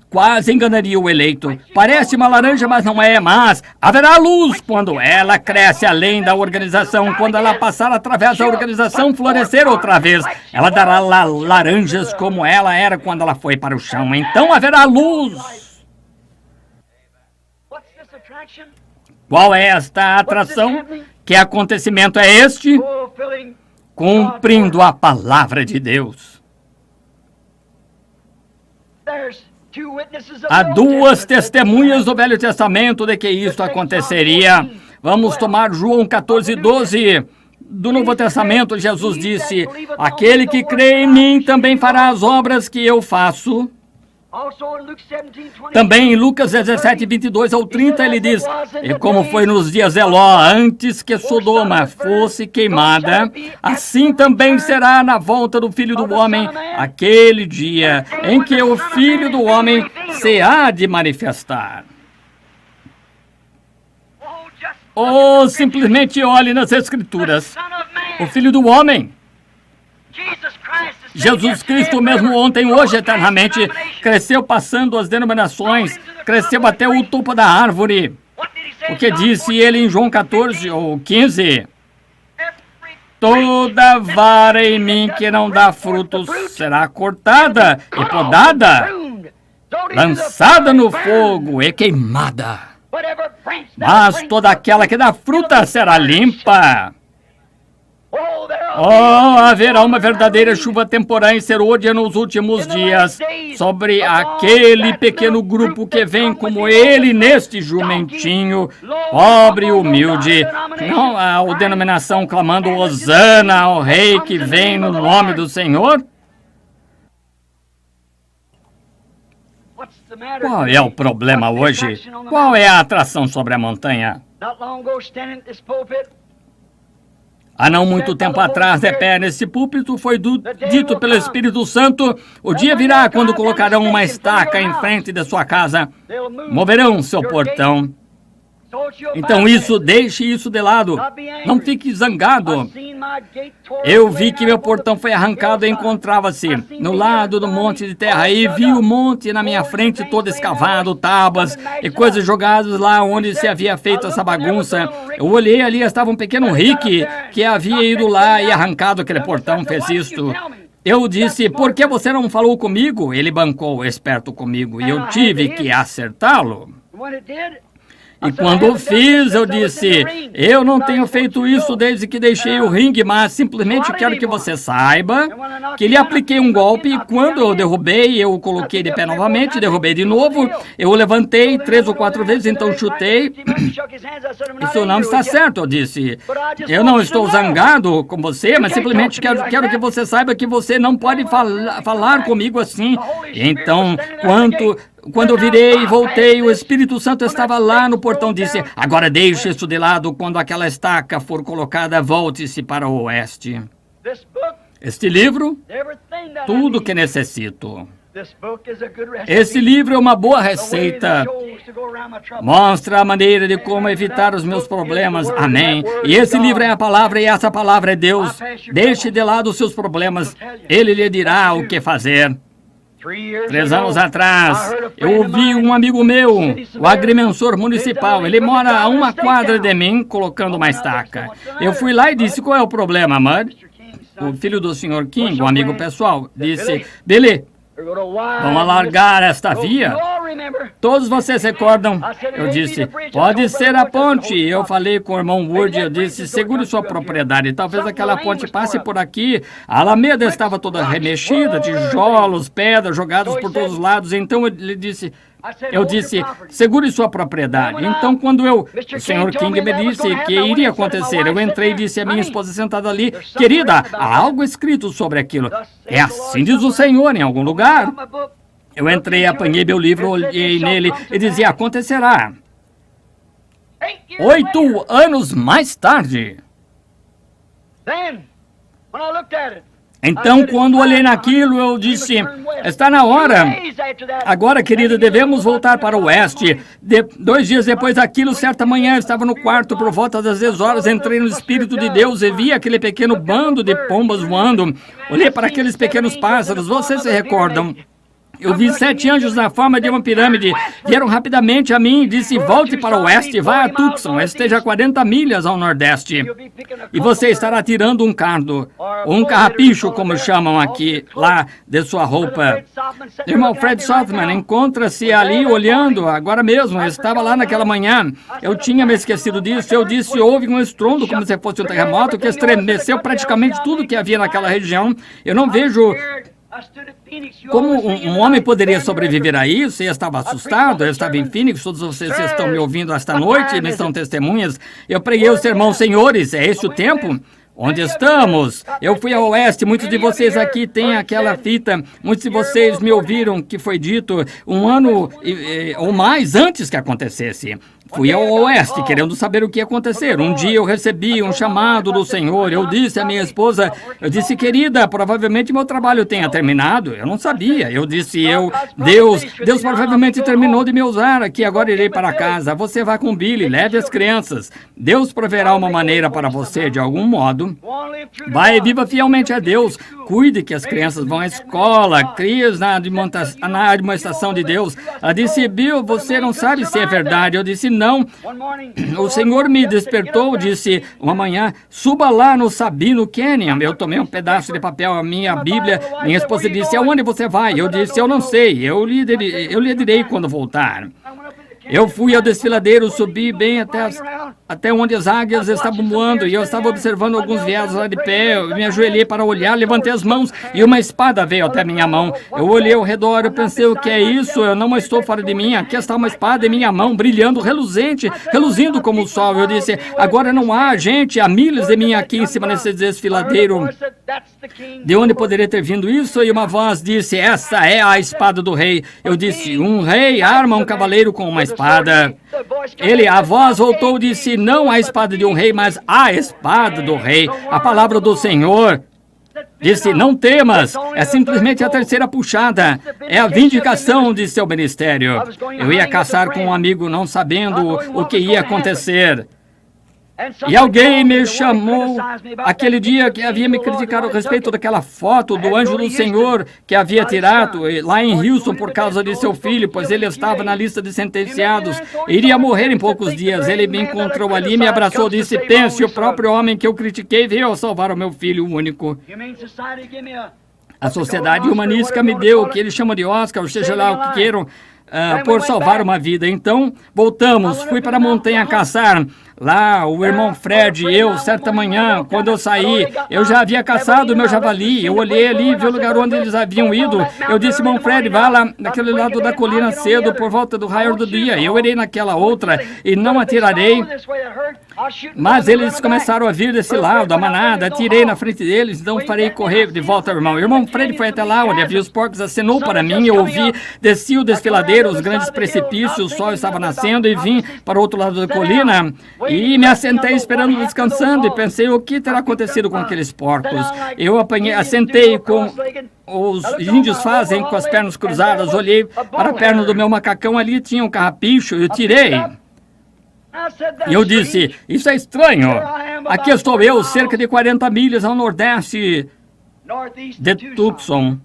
A: quase enganaria o eleito. Parece uma laranja, mas não é, mas haverá luz quando ela cresce além da organização, quando ela passar através da organização, florescer outra vez. Ela dará laranjas como ela era quando ela foi para o chão. Então haverá luz. Qual é esta atração? Que acontecimento é este? Cumprindo a palavra de Deus. Há duas testemunhas do Velho Testamento de que isto aconteceria. Vamos tomar João 14:12. Do Novo Testamento, Jesus disse: aquele que crê em mim também fará as obras que eu faço. Também em Lucas 17:22-30 ele diz: e como foi nos dias de Ló, antes que Sodoma fosse queimada, assim também será na volta do Filho do Homem, aquele dia em que o Filho do Homem se há de manifestar. Ou simplesmente olhe nas Escrituras. O Filho do Homem, Jesus Cristo, mesmo ontem, hoje, eternamente, cresceu passando as denominações, cresceu até o topo da árvore. O que disse ele em João 14 ou 15? Toda vara em mim que não dá frutos será cortada e podada, lançada no fogo e queimada. Mas toda aquela que dá fruta será limpa. Oh, haverá uma verdadeira chuva temporânea e serôdia nos últimos dias sobre aquele pequeno grupo que vem como ele neste jumentinho, pobre e humilde. Não há a denominação clamando Hosana ao rei que vem no nome do Senhor. Qual é o problema hoje? Qual é a atração sobre a montanha? Há não muito tempo atrás, de pé nesse púlpito, foi dito pelo Espírito Santo: o dia virá quando colocarão uma estaca em frente da sua casa, moverão seu portão. Então deixe isso de lado, não fique zangado. Eu vi que meu portão foi arrancado e encontrava-se no lado do monte de terra, e vi o monte na minha frente todo escavado, tábuas e coisas jogadas lá onde se havia feito essa bagunça. Eu olhei ali, estava um pequeno Rick que havia ido lá e arrancado aquele portão, fez isto. Eu disse: por que você não falou comigo? Ele bancou esperto comigo e eu tive que acertá-lo. E quando fiz, eu disse: eu não tenho feito isso desde que deixei o ringue, mas simplesmente quero que você saiba que lhe apliquei um golpe, e quando eu derrubei, eu o coloquei de pé novamente, derrubei de novo, eu o levantei 3 ou 4 vezes, então chutei. Isso não está certo, eu disse. Eu não estou zangado com você, mas simplesmente quero que você saiba que você não pode falar comigo assim. Então, quando eu virei e voltei, o Espírito Santo estava lá no portão, disse: agora deixe isso de lado, quando aquela estaca for colocada, volte-se para o oeste. Este livro, tudo que necessito. Esse livro é uma boa receita. Mostra a maneira de como evitar os meus problemas. Amém. E esse livro é a palavra, e essa palavra é Deus. Deixe de lado os seus problemas. Ele lhe dirá o que fazer. 3 anos atrás, eu ouvi um amigo meu, o agrimensor municipal. Ele mora a 1 quadra de mim, colocando uma estaca. Eu fui lá e disse: qual é o problema, Mud? O filho do Sr. King, um amigo pessoal, disse: Billy, vamos alargar esta via? Todos vocês recordam? Eu disse, pode ser a ponte. Eu falei com o irmão Wood, eu disse, segure sua propriedade. Talvez aquela ponte passe por aqui. A alameda estava toda remexida, tijolos, pedras jogados por todos os lados. Então ele disse... Eu disse, segure sua propriedade. Então, quando o Sr. King me disse que iria acontecer, eu entrei e disse à minha esposa sentada ali, querida, há algo escrito sobre aquilo. É assim diz o Senhor em algum lugar. Eu entrei, apanhei meu livro, olhei nele e dizia, acontecerá. 8 anos mais tarde. Então, quando olhei naquilo, eu disse, está na hora. Agora, querida, devemos voltar para o oeste. 2 dias depois daquilo, certa manhã, eu estava no quarto por volta das 10 horas, entrei no Espírito de Deus e vi aquele pequeno bando de pombas voando. Olhei para aqueles pequenos pássaros, vocês se recordam? Eu vi 7 anjos na forma de uma pirâmide. Vieram rapidamente a mim e disse, volte para o oeste, vá a Tucson, esteja a 40 milhas ao nordeste. E você estará tirando um cardo, ou um carrapicho, como chamam aqui, lá de sua roupa. Irmão Fred Sothman encontra-se ali olhando, agora mesmo, eu estava lá naquela manhã. Eu tinha me esquecido disso, eu disse, houve um estrondo, como se fosse um terremoto, que estremeceu praticamente tudo que havia naquela região. Eu não vejo... Como um homem poderia sobreviver a isso? Eu estava assustado, eu estava em Phoenix, todos vocês estão me ouvindo esta noite, me são testemunhas. Eu preguei o sermão, senhores, é esse o tempo? Onde estamos? Eu fui ao oeste, muitos de vocês aqui têm aquela fita, muitos de vocês me ouviram que foi dito 1 ano ou mais antes que acontecesse. Fui ao oeste, querendo saber o que ia acontecer. Um dia eu recebi um chamado do Senhor. Eu disse à minha esposa, eu disse, querida, provavelmente meu trabalho tenha terminado. Eu não sabia. Eu disse, Deus provavelmente terminou de me usar aqui, agora irei para casa. Você vai com Billy, leve as crianças. Deus proverá uma maneira para você, de algum modo. Vai e viva fielmente a Deus. Cuide que as crianças vão à escola. Crie-as na administração de Deus. Ela disse, Bill, você não sabe se é verdade. Eu disse, não. O Senhor me despertou, disse uma manhã, suba lá no Sabino Canyon. Eu tomei um pedaço de papel, a minha Bíblia. Minha esposa disse, aonde você vai? Eu disse, eu não sei. Eu lhe direi quando voltar. Eu fui ao desfiladeiro, subi bem até onde as águias estavam voando, e eu estava observando alguns veados lá de pé. Eu me ajoelhei para olhar, levantei as mãos, e uma espada veio até minha mão. Eu olhei ao redor, eu pensei, o que é isso? Eu não estou fora de mim, aqui está uma espada em minha mão, brilhando, reluzente, reluzindo como o sol. Eu disse, agora não há gente, há milhas de mim aqui em cima desse desfiladeiro. De onde poderia ter vindo isso? E uma voz disse, essa é a espada do rei. Eu disse, um rei arma um cavaleiro com uma espada. A voz voltou e disse, não a espada de um rei, mas a espada do rei, a palavra do Senhor. Disse, não temas, é simplesmente a terceira puxada, é a vindicação de seu ministério. Eu ia caçar com um amigo não sabendo o que ia acontecer. E alguém me chamou aquele dia que havia me criticado a respeito daquela foto do anjo do Senhor que havia tirado lá em Houston por causa de seu filho, pois ele estava na lista de sentenciados. Iria morrer em poucos dias. Ele me encontrou ali, me abraçou e disse, pense, o próprio homem que eu critiquei veio salvar o meu filho único. A sociedade humanística me deu o que eles chamam de Oscar, ou seja lá o que queiram, por salvar uma vida. Então, voltamos, fui para a montanha caçar. Lá, o irmão Fred e eu, certa manhã, quando eu saí, eu já havia caçado o meu javali. Eu olhei ali e vi o lugar onde eles haviam ido. Eu disse, irmão Fred, vá lá naquele lado da colina cedo, por volta do raio do dia. Eu irei naquela outra e não atirarei. Mas eles começaram a vir desse lado, a manada, atirei na frente deles, então farei correr de volta ao irmão. O irmão Fred foi até lá, onde havia os porcos, acenou para mim, eu ouvi, desci o desfiladeiro, os grandes precipícios, o sol estava nascendo e vim para o outro lado da colina. E me assentei esperando, descansando, e pensei, o que terá acontecido com aqueles porcos? Eu assentei com os índios fazem, com as pernas cruzadas, olhei para a perna do meu macacão, ali tinha um carrapicho, eu tirei. E eu disse, isso é estranho. Aqui estou eu, cerca de 40 milhas ao nordeste de Tucson.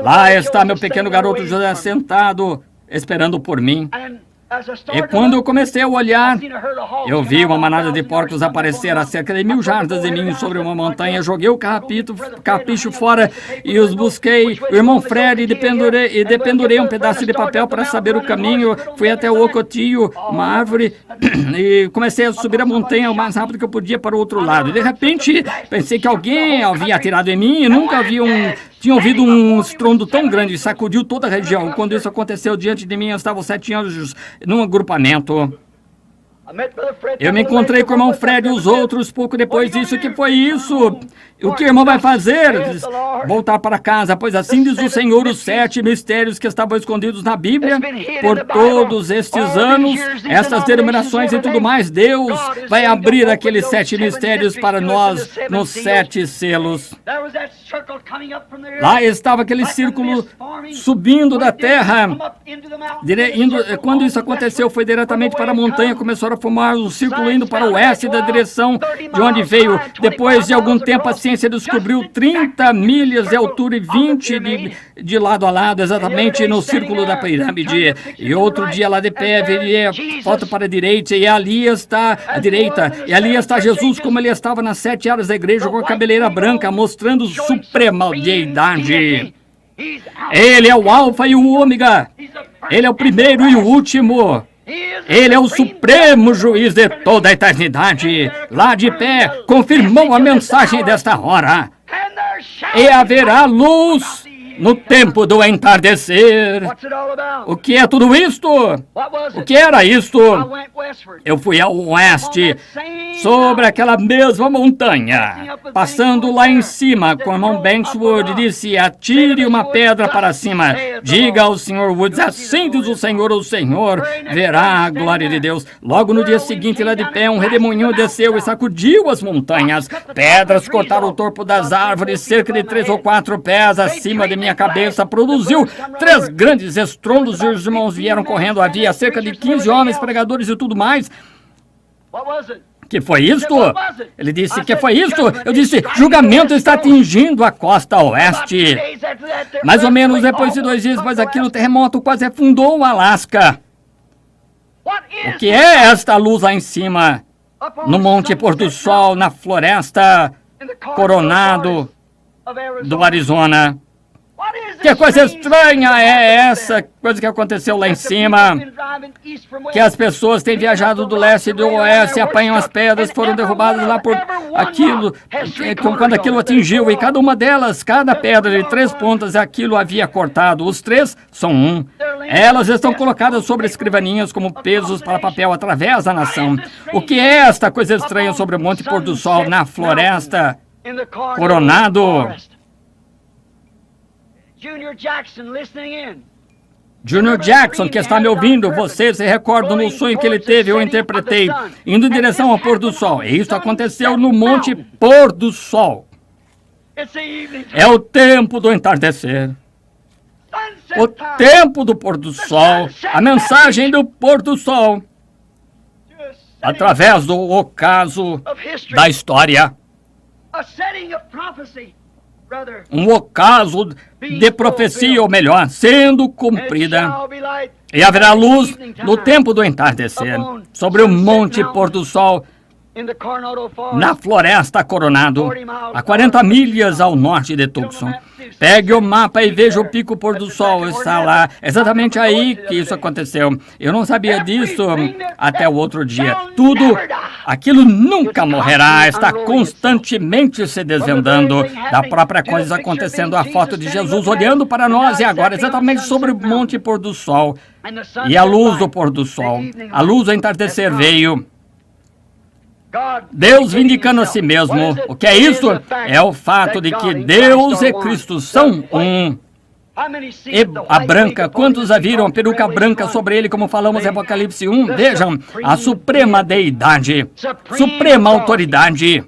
A: Lá está meu pequeno garoto José sentado, esperando por mim. E quando eu comecei a olhar, eu vi uma manada de porcos aparecer a cerca de 1000 jardas de mim sobre uma montanha. Joguei o carrapicho fora e os busquei. O irmão Fred e dependurei um pedaço de papel para saber o caminho. Fui até o Ocotillo, uma árvore, e comecei a subir a montanha o mais rápido que eu podia para o outro lado. E de repente, pensei que alguém havia atirado em mim e nunca tinha ouvido um estrondo tão grande, sacudiu toda a região. Quando isso aconteceu diante de mim, estavam 7 anjos num agrupamento. Eu me encontrei com o irmão Fred e os outros pouco depois disso. O que foi isso? O que o irmão vai fazer? Voltar para casa, pois assim diz o Senhor, os 7 mistérios que estavam escondidos na Bíblia por todos estes anos, estas denominações e tudo mais. Deus vai abrir aqueles 7 mistérios para nós nos 7 selos. Lá estava aquele círculo subindo da terra. Quando isso aconteceu, foi diretamente para a montanha. Começaram a formar um círculo indo para o oeste da direção de onde veio. Depois de algum tempo, a ciência descobriu 30 milhas de altura e 20 de lado a lado, exatamente no círculo da pirâmide. E outro dia lá de pé, veria foto para a direita, e ali está a direita. E ali está Jesus, como ele estava nas 7 áreas da igreja, com a cabeleira branca, mostrando suprema deidade. Ele é o alfa e o ômega. Ele é o primeiro e o último. Ele é o supremo juiz de toda a eternidade. Lá de pé, confirmou a mensagem desta hora. E haverá luz no tempo do entardecer. O que é tudo isto? O que era isto? Eu fui ao oeste, sobre aquela mesma montanha, passando lá em cima, com o irmão Bankswood, disse: atire uma pedra para cima. Diga ao Sr. Woods: assim diz o Senhor verá a glória de Deus. Logo no dia seguinte, lá de pé, um redemoinho desceu e sacudiu as montanhas. Pedras cortaram o topo das árvores, cerca de 3 ou 4 pés acima de minha cabeça. Produziu 3 grandes estrondos e os irmãos vieram correndo. Havia cerca de 15 homens, pregadores e tudo mais. Que foi isto? Ele disse: que foi isto? Eu disse: julgamento está atingindo a costa oeste. Mais ou menos depois de 2 dias depois daquilo, o terremoto quase afundou o Alasca. O que é esta luz lá em cima? No Monte Pôr do Sol, na floresta Coronado do Arizona. Que coisa estranha é essa coisa que aconteceu lá em cima? Que as pessoas têm viajado do leste e do oeste, apanham as pedras, foram derrubadas lá por aquilo, quando aquilo atingiu, e cada uma delas, cada pedra de 3 pontas, aquilo havia cortado. Os 3 são um. Elas estão colocadas sobre escrivaninhas como pesos para papel através da nação. O que é esta coisa estranha sobre o Monte Pôr do Sol, na floresta Coronado? Junior Jackson, que está me ouvindo, você se recorda no sonho que ele teve? Eu interpretei, indo em direção ao pôr do sol. E isso aconteceu no Monte Pôr do Sol. É o tempo do entardecer. O tempo do pôr do sol. A mensagem do pôr do sol. Através do ocaso da história. Um ocaso de profecia, ou melhor, sendo cumprida. E haverá luz no tempo do entardecer, sobre o Monte Pôr do Sol, na floresta Coronado, a 40 milhas ao norte de Tucson. Pegue o mapa e veja o pico pôr do sol. Está lá, exatamente aí que isso aconteceu. Eu não sabia disso até o outro dia. Tudo, aquilo nunca morrerá. Está constantemente se desvendando. Da própria coisa acontecendo, a foto de Jesus olhando para nós. E agora, exatamente sobre o Monte Pôr do Sol. E a luz do pôr do sol. A luz do entardecer veio. Deus vindicando a si mesmo. O que é isso? É o fato de que Deus e Cristo são um. E a branca, quantos a viram? A peruca branca sobre ele, como falamos em Apocalipse 1. Vejam, a suprema deidade, suprema autoridade.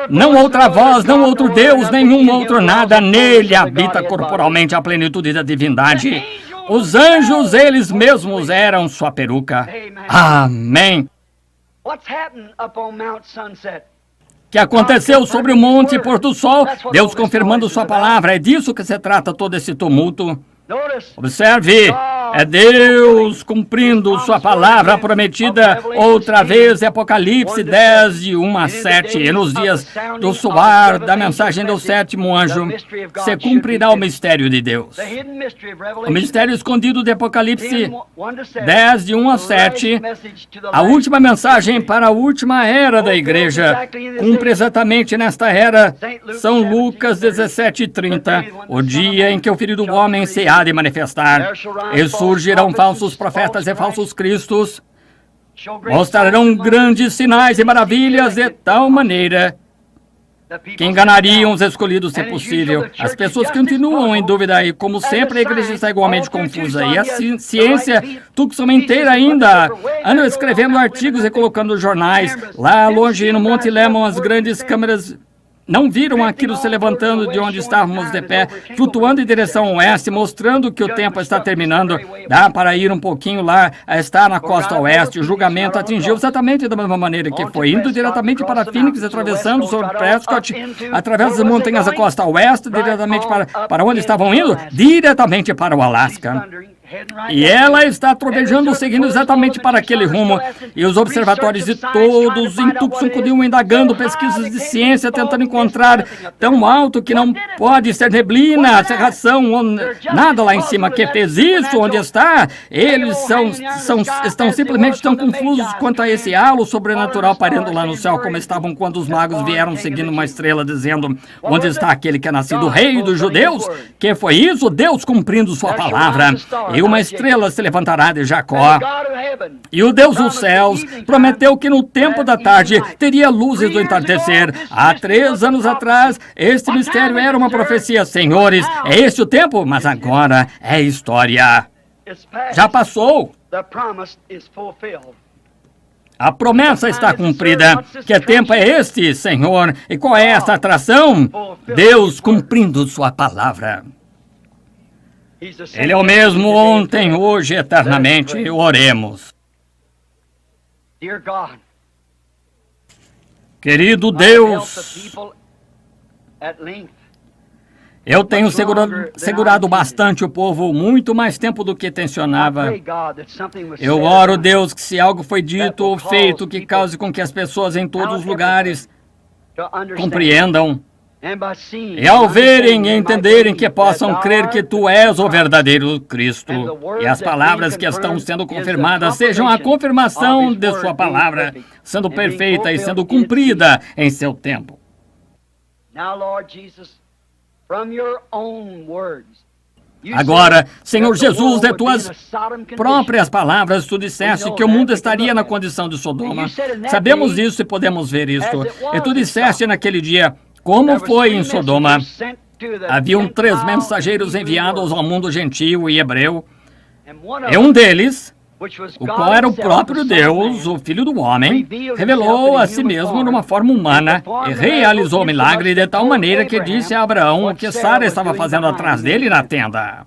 A: Não outra voz, não outro Deus, nenhum outro nada. Nele habita corporalmente a plenitude da divindade. Os anjos, eles mesmos, eram sua peruca. Amém. Que aconteceu sobre o Monte Pôr do Sol, Deus confirmando sua palavra. É disso que se trata todo esse tumulto. Observe, É Deus cumprindo sua palavra prometida outra vez, Apocalipse 10, de 1 a 7. E nos dias do soar da mensagem do sétimo anjo, se cumprirá o mistério de Deus. O mistério escondido de Apocalipse 10, de 1 a 7, a última mensagem para a última era da igreja, cumpre exatamente nesta era. São Lucas 17:30, o dia em que o Filho do Homem se há de manifestar. E surgirão falsos profetas e falsos cristos, mostrarão grandes sinais e maravilhas de tal maneira que enganariam os escolhidos, se possível. As pessoas continuam em dúvida e, como sempre, a igreja está igualmente confusa. E a ciência tuxomenteira ainda anda escrevendo artigos e colocando jornais. Lá longe, no Monte Lemon, as grandes câmeras não viram aquilo se levantando de onde estávamos de pé, flutuando em direção ao oeste, mostrando que o tempo está terminando. Dá para ir um pouquinho lá, está na costa oeste. O julgamento atingiu exatamente da mesma maneira que foi, indo diretamente para Phoenix, atravessando sobre Prescott, através das montanhas da costa oeste, diretamente para onde estavam indo? Diretamente para o Alasca. E ela está trovejando, seguindo exatamente para aquele rumo. E os observatórios de todos em Tucson continuam indagando pesquisas de ciência, tentando encontrar tão alto que não pode ser neblina, cerração, ou nada lá em cima que fez isso, onde está. Eles estão simplesmente tão confusos quanto a esse halo sobrenatural pairando lá no céu, como estavam quando os magos vieram seguindo uma estrela, dizendo: onde está aquele que é nascido rei dos judeus? Que foi isso? Deus cumprindo sua palavra. E uma estrela se levantará de Jacó. E o Deus dos céus prometeu que no tempo da tarde teria luzes do entardecer. Há 3 anos atrás, este mistério era uma profecia. Senhores, é este o tempo? Mas agora é história. Já passou. A promessa está cumprida. Que tempo é este, Senhor? E qual é esta atração? Deus cumprindo sua palavra. Ele é o mesmo ontem, hoje, eternamente. Oremos. Querido Deus, eu tenho segurado bastante o povo, muito mais tempo do que tensionava. Eu oro, Deus, que se algo foi dito ou feito que cause com que as pessoas em todos os lugares compreendam, e ao verem e entenderem, que possam crer que Tu és o verdadeiro Cristo, e as palavras que estão sendo confirmadas sejam a confirmação de Sua palavra, sendo perfeita e sendo cumprida em seu tempo. Agora, Senhor Jesus, de Tuas próprias palavras, Tu disseste que o mundo estaria na condição de Sodoma. Sabemos isso e podemos ver isso. E Tu disseste naquele dia: como foi em Sodoma? Haviam 3 mensageiros enviados ao mundo gentio e hebreu, e um deles, o qual era o próprio Deus, o Filho do Homem, revelou a si mesmo numa forma humana e realizou o milagre de tal maneira que disse a Abraão o que Sara estava fazendo atrás dele na tenda.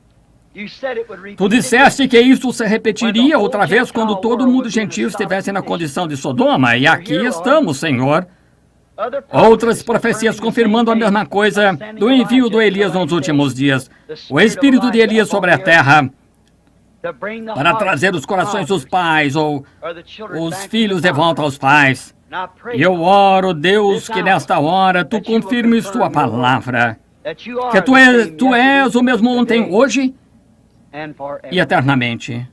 A: Tu disseste que isso se repetiria outra vez quando todo mundo gentil estivesse na condição de Sodoma, e aqui estamos, Senhor. Outras profecias confirmando a mesma coisa do envio do Elias nos últimos dias. O espírito de Elias sobre a terra, para trazer os corações dos pais ou os filhos de volta aos pais. E eu oro, Deus, que nesta hora Tu confirmes Tua palavra, que Tu és o mesmo ontem, hoje e eternamente.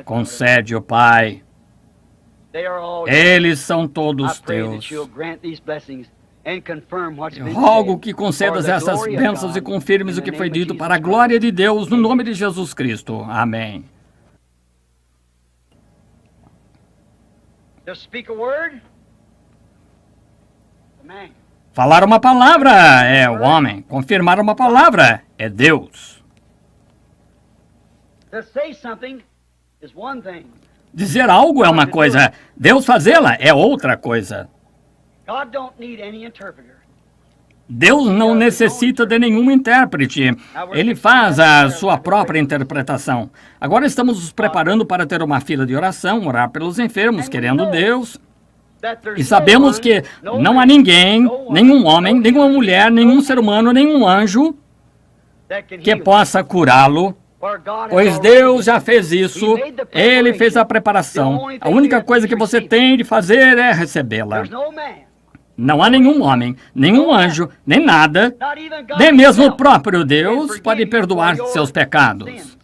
A: Concede-o, Pai. Eles são todos Teus. Eu rogo que concedas essas bênçãos e confirmes o que foi dito para a glória de Deus, no nome de Jesus Cristo. Amém. Falar uma palavra é o homem. Confirmar uma palavra é Deus. Dizer algo é uma coisa, Deus fazê-la é outra coisa. Deus não necessita de nenhum intérprete. Ele faz a sua própria interpretação. Agora estamos nos preparando para ter uma fila de oração, orar pelos enfermos, querendo Deus. E sabemos que não há ninguém, nenhum homem, nenhuma mulher, nenhum ser humano, nenhum anjo que possa curá-lo, pois Deus já fez isso, Ele fez a preparação. A única coisa que você tem de fazer é recebê-la. Não há nenhum homem, nenhum anjo, nem nada, nem mesmo o próprio Deus pode perdoar seus pecados.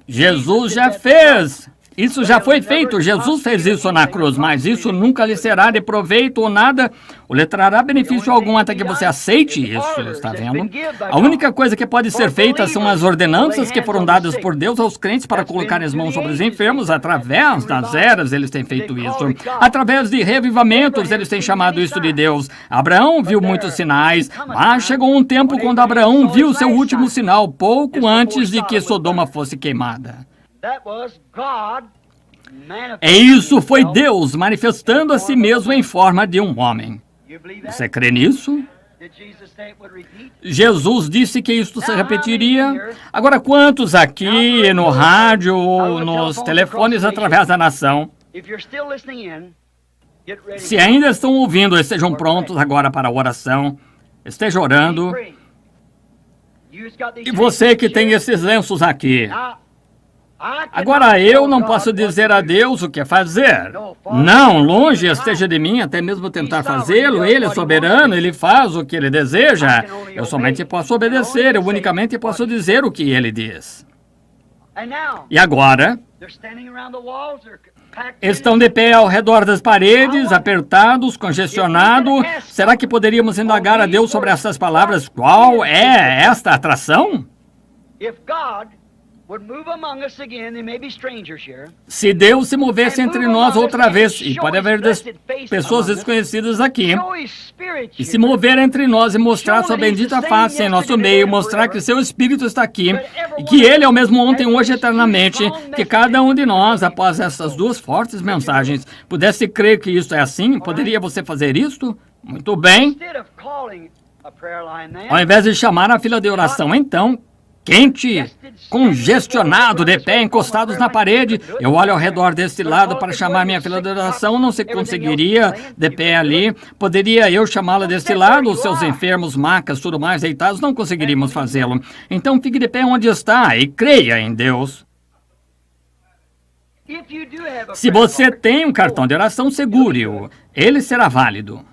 A: Jesus já fez. Isso já foi feito, Jesus fez isso na cruz, mas isso nunca lhe será de proveito ou nada, ou lhe trará benefício algum até que você aceite isso, está vendo? A única coisa que pode ser feita são as ordenanças que foram dadas por Deus aos crentes para colocar as mãos sobre os enfermos. Através das eras eles têm feito isso. Através de revivamentos eles têm chamado isso de Deus. Abraão viu muitos sinais, mas chegou um tempo quando Abraão viu seu último sinal, pouco antes de que Sodoma fosse queimada. Isso foi Deus manifestando a si mesmo em forma de um homem. Você crê nisso? Jesus disse que isto se repetiria. Agora, quantos aqui no rádio ou nos telefones através da nação, se ainda estão ouvindo, estejam prontos agora para a oração, estejam orando. E você que tem esses lenços aqui, agora eu não posso dizer a Deus o que fazer. Não, longe esteja de mim até mesmo tentar fazê-lo. Ele é soberano, Ele faz o que Ele deseja. Eu somente posso obedecer, eu unicamente posso dizer o que Ele diz. E agora, estão de pé ao redor das paredes, apertados, congestionados. Será que poderíamos indagar a Deus sobre essas palavras? Qual é esta atração? Se Deus se movesse entre nós outra vez, e pode haver pessoas desconhecidas aqui, e se mover entre nós e mostrar sua bendita face em nosso meio, mostrar que seu Espírito está aqui, e que Ele é o mesmo ontem, hoje, eternamente, que cada um de nós, após essas duas fortes mensagens, pudesse crer que isso é assim, poderia você fazer isto? Muito bem. Ao invés de chamar a fila de oração, então, quente, congestionado, de pé, encostados na parede. Eu olho ao redor deste lado para chamar minha fila de oração, não se conseguiria de pé ali. Poderia eu chamá-la deste lado? Os seus enfermos, macas, tudo mais deitados, não conseguiríamos fazê-lo. Então fique de pé onde está e creia em Deus. Se você tem um cartão de oração, segure-o. Ele será válido.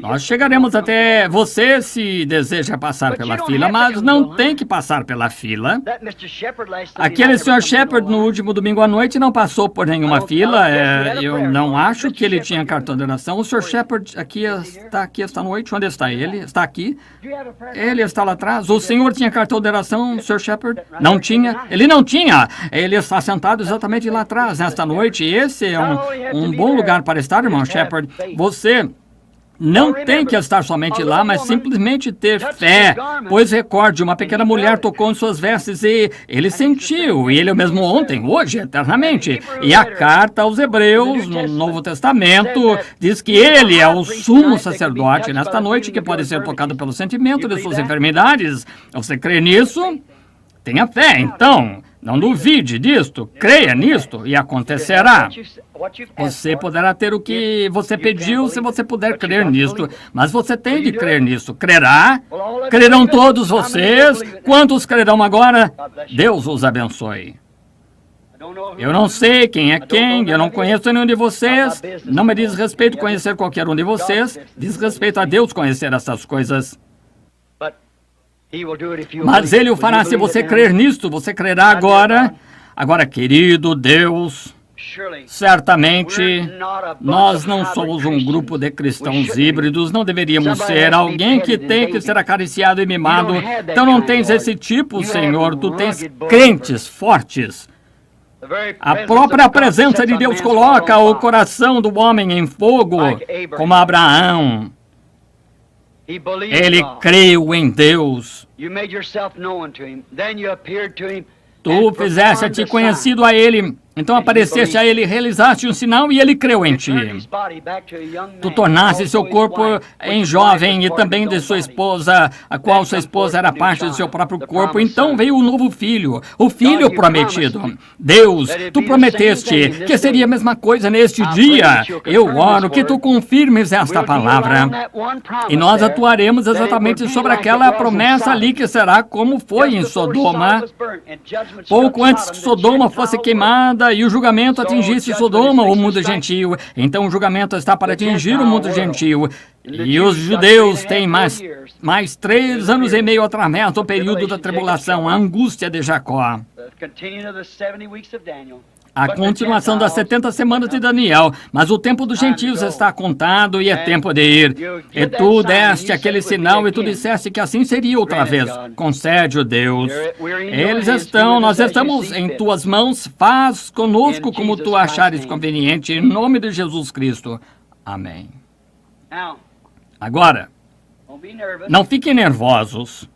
A: Nós chegaremos até você se deseja passar pela fila, mas não tem que passar pela fila. Aquele Sr. Shepard no último domingo à noite não passou por nenhuma fila. Eu não acho que ele tinha cartão de oração. O Sr. Shepard aqui esta noite. Onde está ele? Está aqui. Ele está lá atrás. O senhor tinha cartão de oração, Sr. Shepard? Não tinha. Ele não tinha. Ele está sentado exatamente lá atrás nesta noite. Esse é um bom lugar para estar, irmão Shepard. Você não tem que estar somente lá, mas simplesmente ter fé. Pois recorde, uma pequena mulher tocou em suas vestes e ele sentiu. E ele é o mesmo ontem, hoje, eternamente. E a carta aos Hebreus, no Novo Testamento, diz que ele é o sumo sacerdote nesta noite, que pode ser tocado pelo sentimento de suas enfermidades. Você crê nisso? Tenha fé, então. Não duvide disto, creia nisto e acontecerá. Você poderá ter o que você pediu se você puder crer nisto, mas você tem de crer nisto. Crerá? Crerão todos vocês? Quantos crerão agora? Deus os abençoe. Eu não sei quem é quem, eu não conheço nenhum de vocês. Não me diz respeito conhecer qualquer um de vocês. Diz respeito a Deus conhecer essas coisas. Mas Ele o fará se você crer nisto. Você crerá agora. Agora, querido Deus, certamente nós não somos um grupo de cristãos híbridos. Não deveríamos ser alguém que tem que ser acariciado e mimado. Então não tens esse tipo, Senhor. Tu tens crentes fortes. A própria presença de Deus coloca o coração do homem em fogo, como Abraão. Ele creu em Deus. Tu fizeste-te conhecido a Ele. Então apareceste a ele, realizaste um sinal e ele creu em ti. Tu tornaste seu corpo em jovem e também de sua esposa, a qual sua esposa era parte do seu próprio corpo. Então veio o novo filho, o filho prometido. Deus, tu prometeste que seria a mesma coisa neste dia. Eu oro que tu confirmes esta palavra. E nós atuaremos exatamente sobre aquela promessa ali que será como foi em Sodoma. Pouco antes que Sodoma fosse queimada e o julgamento atingisse Sodoma, o mundo gentil, então o julgamento está para atingir o mundo gentil. E os judeus têm mais 3 anos e meio através do período da tribulação, a angústia de Jacó. A continuação das 70 semanas de Daniel, mas o tempo dos gentios está contado e é tempo de ir. E tu deste aquele sinal e tu disseste que assim seria outra vez. Concede-o, Deus. Nós estamos em tuas mãos, faz conosco como tu achares conveniente, em nome de Jesus Cristo. Amém. Agora, não fiquem nervosos.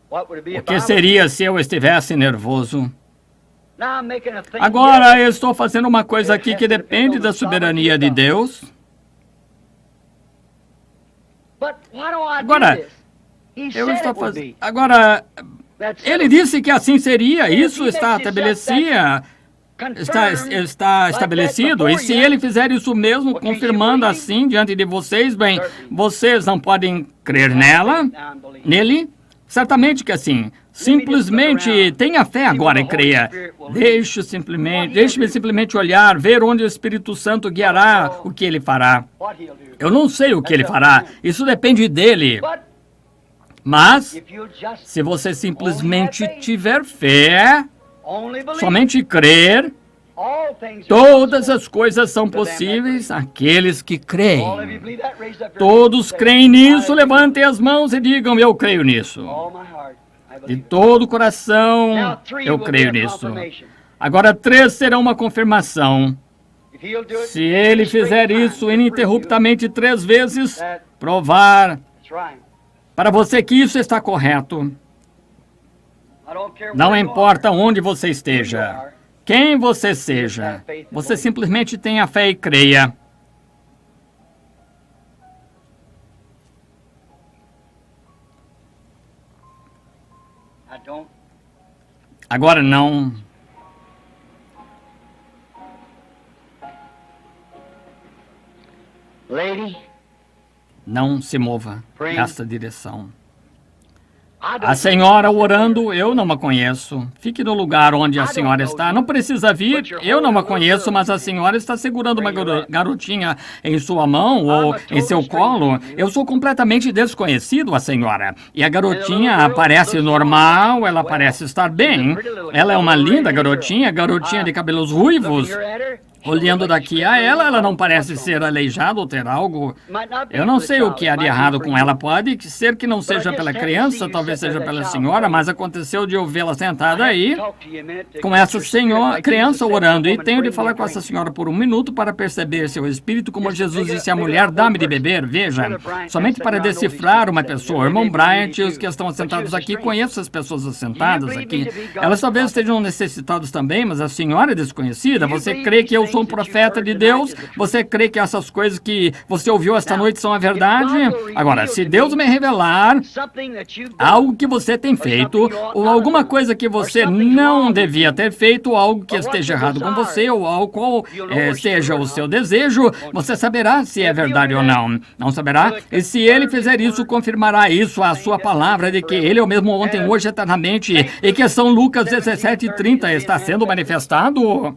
A: O que seria se eu estivesse nervoso? Agora eu estou fazendo uma coisa aqui que depende da soberania de Deus. Agora, ele disse que assim seria, isso está estabelecido. E se ele fizer isso mesmo, confirmando assim diante de vocês, bem, vocês não podem crer nele? Certamente que assim. Simplesmente tenha fé agora e creia. Deixe-me simplesmente olhar, ver onde o Espírito Santo guiará o que ele fará. Eu não sei o que ele fará, isso depende dele. Mas, se você simplesmente tiver fé, somente crer, todas as coisas são possíveis àqueles que creem. Todos creem nisso, levantem as mãos e digam, eu creio nisso. De todo o coração, eu creio nisso. Agora 3 serão uma confirmação. Se ele fizer isso ininterruptamente 3 vezes, provar para você que isso está correto. Não importa onde você esteja, quem você seja, você simplesmente tenha fé e creia. Agora não. Não se mova nesta direção. A senhora orando, eu não a conheço. Fique no lugar onde a senhora está. Não precisa vir, eu não a conheço, mas a senhora está segurando uma garotinha em sua mão ou em seu colo. Eu sou completamente desconhecido, a senhora. E a garotinha parece normal, ela parece estar bem. Ela é uma linda garotinha de cabelos ruivos. Olhando daqui a ela não parece ser aleijada ou ter algo. Eu não sei o que há de errado com ela. Pode ser que não seja pela criança, talvez seja pela senhora, mas aconteceu de eu vê-la sentada aí, com essa criança orando. E tenho de falar com essa senhora por 1 minuto para perceber seu espírito, como Jesus disse à mulher, dá-me de beber. Veja, somente para decifrar uma pessoa. Irmão Bryant e os que estão assentados aqui, conheço as pessoas assentadas aqui. Elas talvez estejam necessitadas também, mas a senhora é desconhecida. Você crê que eu sou um profeta de Deus? Você crê que essas coisas que você ouviu esta noite são a verdade? Agora, se Deus me revelar algo que você tem feito, ou alguma coisa que você não devia ter feito, ou algo que esteja errado com você, ou algo qual seja o seu desejo, você saberá se é verdade ou não. Não saberá? E se ele fizer isso, confirmará isso, a sua palavra de que ele é o mesmo ontem, hoje, eternamente, e que São Lucas 17:30 está sendo manifestado?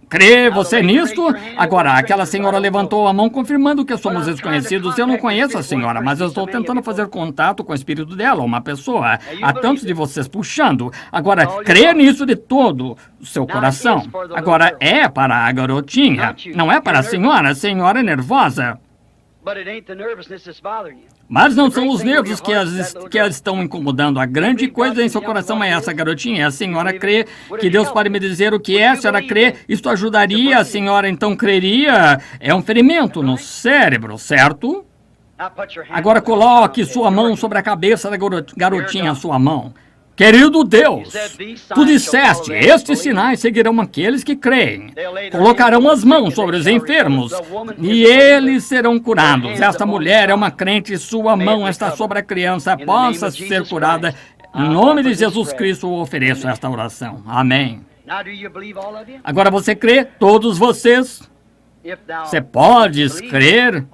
A: Crê você nisto? Agora, aquela senhora levantou a mão confirmando que somos desconhecidos. Eu não conheço a senhora, mas eu estou tentando fazer contato com o espírito dela, uma pessoa. Há tantos de vocês puxando. Agora, crê nisso de todo o seu coração. Agora, é para a garotinha, não é para a senhora é nervosa. Mas não são os nervos que as estão incomodando. A grande coisa em seu coração é essa, garotinha. A senhora crê que Deus pode me dizer o que é? A senhora crê? Isto ajudaria? A senhora então creria? É um ferimento no cérebro, certo? Agora coloque sua mão sobre a cabeça da garotinha, sua mão. Querido Deus, tu disseste, estes sinais seguirão aqueles que creem. Colocarão as mãos sobre os enfermos e eles serão curados. Esta mulher é uma crente, sua mão está sobre a criança, possa ser curada. Em nome de Jesus Cristo, eu ofereço esta oração. Amém. Agora você crê? Todos vocês? Você pode crer?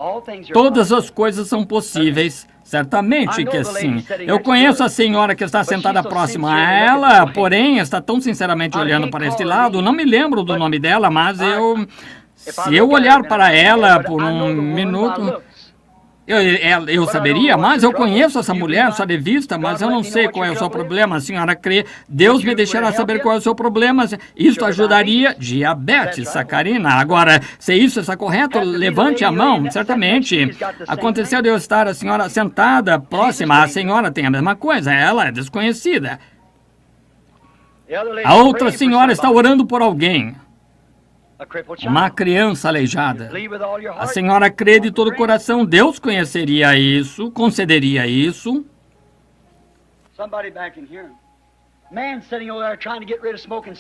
A: Todas as coisas são possíveis. Certamente que sim. Eu conheço a senhora que está sentada próxima a ela, porém está tão sinceramente olhando para este lado. Não me lembro do nome dela, mas se eu olhar para ela por um minuto, eu saberia, mas eu conheço essa mulher só de vista, mas eu não sei qual é o seu problema. A senhora crê, Deus me deixará saber qual é o seu problema. Isto ajudaria diabetes, sacarina. Agora, se isso está correto, levante a mão, certamente. Aconteceu de eu estar a senhora sentada próxima, a senhora tem a mesma coisa, ela é desconhecida. A outra senhora está orando por alguém. Uma criança aleijada. A senhora crê de todo o coração, Deus conheceria isso, concederia isso.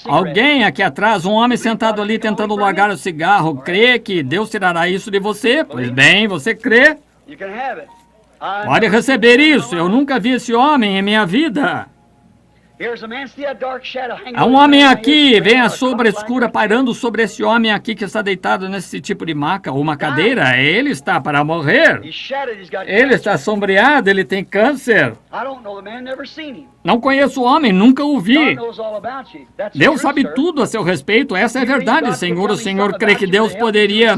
A: Alguém aqui atrás, um homem sentado ali tentando largar o cigarro, crê que Deus tirará isso de você? Pois bem, você crê? Pode receber isso, eu nunca vi esse homem em minha vida. Há um homem aqui, vem a sombra escura pairando sobre esse homem aqui que está deitado nesse tipo de maca ou uma cadeira. Ele está para morrer. Ele está sombreado, ele tem câncer. Não conheço o homem, nunca o vi. Deus sabe tudo a seu respeito, essa é a verdade, Senhor. O Senhor crê que Deus poderia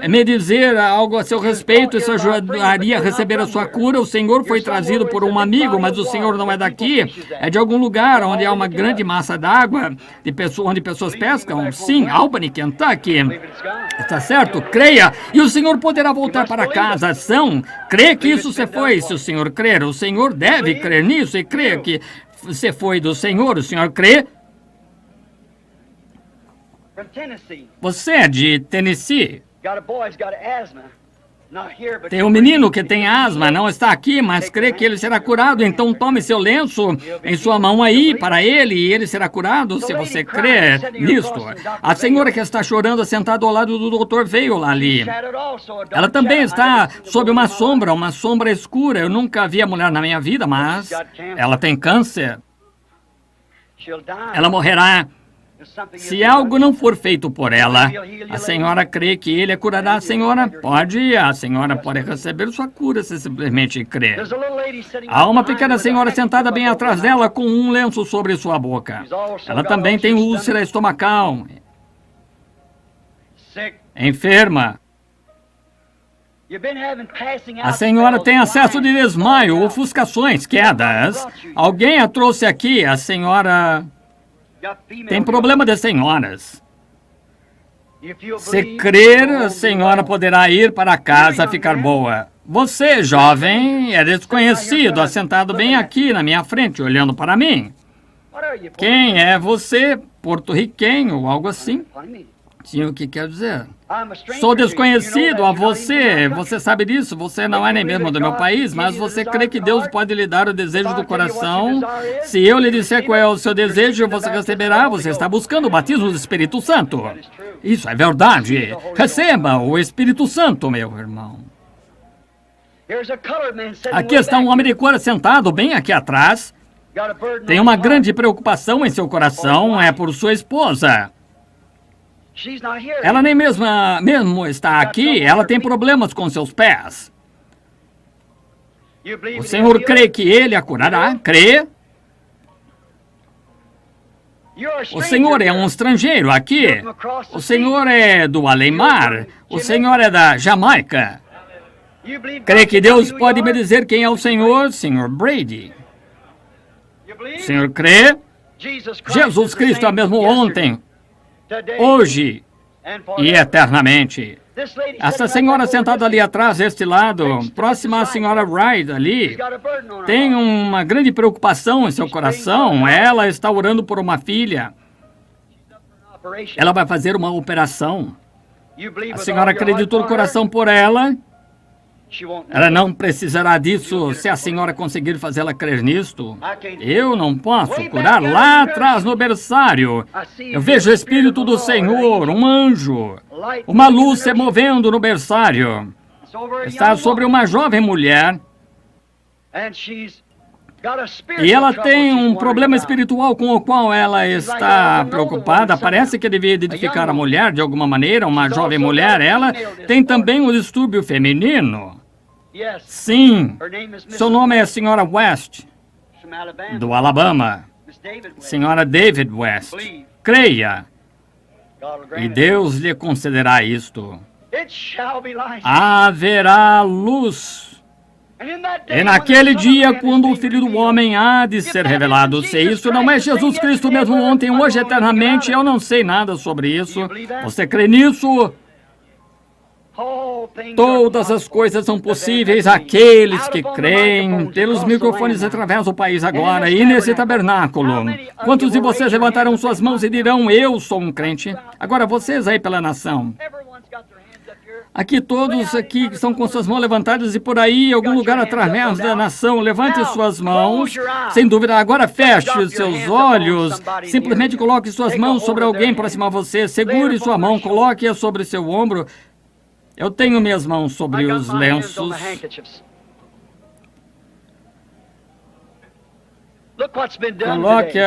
A: me dizer algo a seu respeito, isso ajudaria a receber a sua cura. O Senhor foi trazido por um amigo, mas o Senhor não é daqui, é de algum lugar onde há uma grande massa d'água, onde pessoas pescam. Sim, Albany, Kentucky. Está certo? Creia, e o Senhor poderá voltar para casa. Crê que isso se foi. Se o Senhor crer, o Senhor deve crer nisso e crê que você foi do Senhor. O Senhor crê? Você é de Tennessee. Tem um menino que tem asma, não está aqui, mas crê que ele será curado. Então tome seu lenço em sua mão aí para ele e ele será curado se você crê nisto. A senhora que está chorando sentada ao lado do doutor veio lá ali. Ela também está sob uma sombra escura. Eu nunca vi a mulher na minha vida, mas ela tem câncer. Ela morrerá. Se algo não for feito por ela, a senhora crê que ele a curará. A senhora pode receber sua cura se simplesmente crer. Há uma pequena senhora sentada bem atrás dela com um lenço sobre sua boca. Ela também tem úlcera estomacal. Enferma. A senhora tem acesso de desmaio, ofuscações, quedas. Alguém a trouxe aqui, a senhora tem problema de senhoras. Se crer, a senhora poderá ir para casa ficar boa. Você, jovem, é desconhecido, assentado bem aqui na minha frente, olhando para mim. Quem é você? Porto-riquenho ou algo assim? Sim, o que quer dizer? Sou desconhecido a você. Você sabe disso? Você não é nem mesmo do meu país, mas você crê que Deus pode lhe dar o desejo do coração? Se eu lhe disser qual é o seu desejo, você receberá. Você está buscando o batismo do Espírito Santo. Isso é verdade. Receba o Espírito Santo, meu irmão. Aqui está um homem de cor sentado bem aqui atrás. Tem uma grande preocupação em seu coração, é por sua esposa. Ela nem mesmo está aqui, ela tem problemas com seus pés. O Senhor crê que Ele a curará? Crê? O Senhor é um estrangeiro aqui. O Senhor é do além-mar. O Senhor é da Jamaica. Crê que Deus pode me dizer quem é o Senhor? Senhor Brady. O Senhor crê? Jesus Cristo é o mesmo ontem, hoje e eternamente. Essa senhora sentada ali atrás, deste lado, próxima à senhora Wright ali, tem uma grande preocupação em seu coração. Ela está orando por uma filha. Ela vai fazer uma operação. A senhora acreditou no coração por ela? Ela não precisará disso se a senhora conseguir fazê-la crer nisto. Eu não posso curar lá atrás no berçário. Eu vejo o Espírito do Senhor, um anjo, uma luz se movendo no berçário. Está sobre uma jovem mulher. E ela tem um problema espiritual com o qual ela está preocupada. Parece que devia identificar a mulher de alguma maneira, uma jovem mulher. Ela tem também um distúrbio feminino. Sim, seu nome é Senhora West, do Alabama. Senhora David West. Creia, e Deus lhe concederá isto. Haverá luz. E naquele dia, quando o Filho do Homem há de ser revelado, se isso não é Jesus Cristo mesmo ontem, hoje, eternamente, eu não sei nada sobre isso. Você crê nisso? Todas as coisas são possíveis àqueles que creem. Pelos microfones através do país agora e nesse tabernáculo. Quantos de vocês levantarão suas mãos e dirão, eu sou um crente? Agora vocês aí pela nação. Aqui todos aqui que estão com suas mãos levantadas e por aí, em algum lugar através da nação, levante suas mãos. Sem dúvida, agora feche os seus olhos. Simplesmente coloque suas mãos sobre alguém próximo a você. Segure sua mão, coloque-a sobre seu ombro. Eu tenho minhas mãos sobre os lenços. Coloque,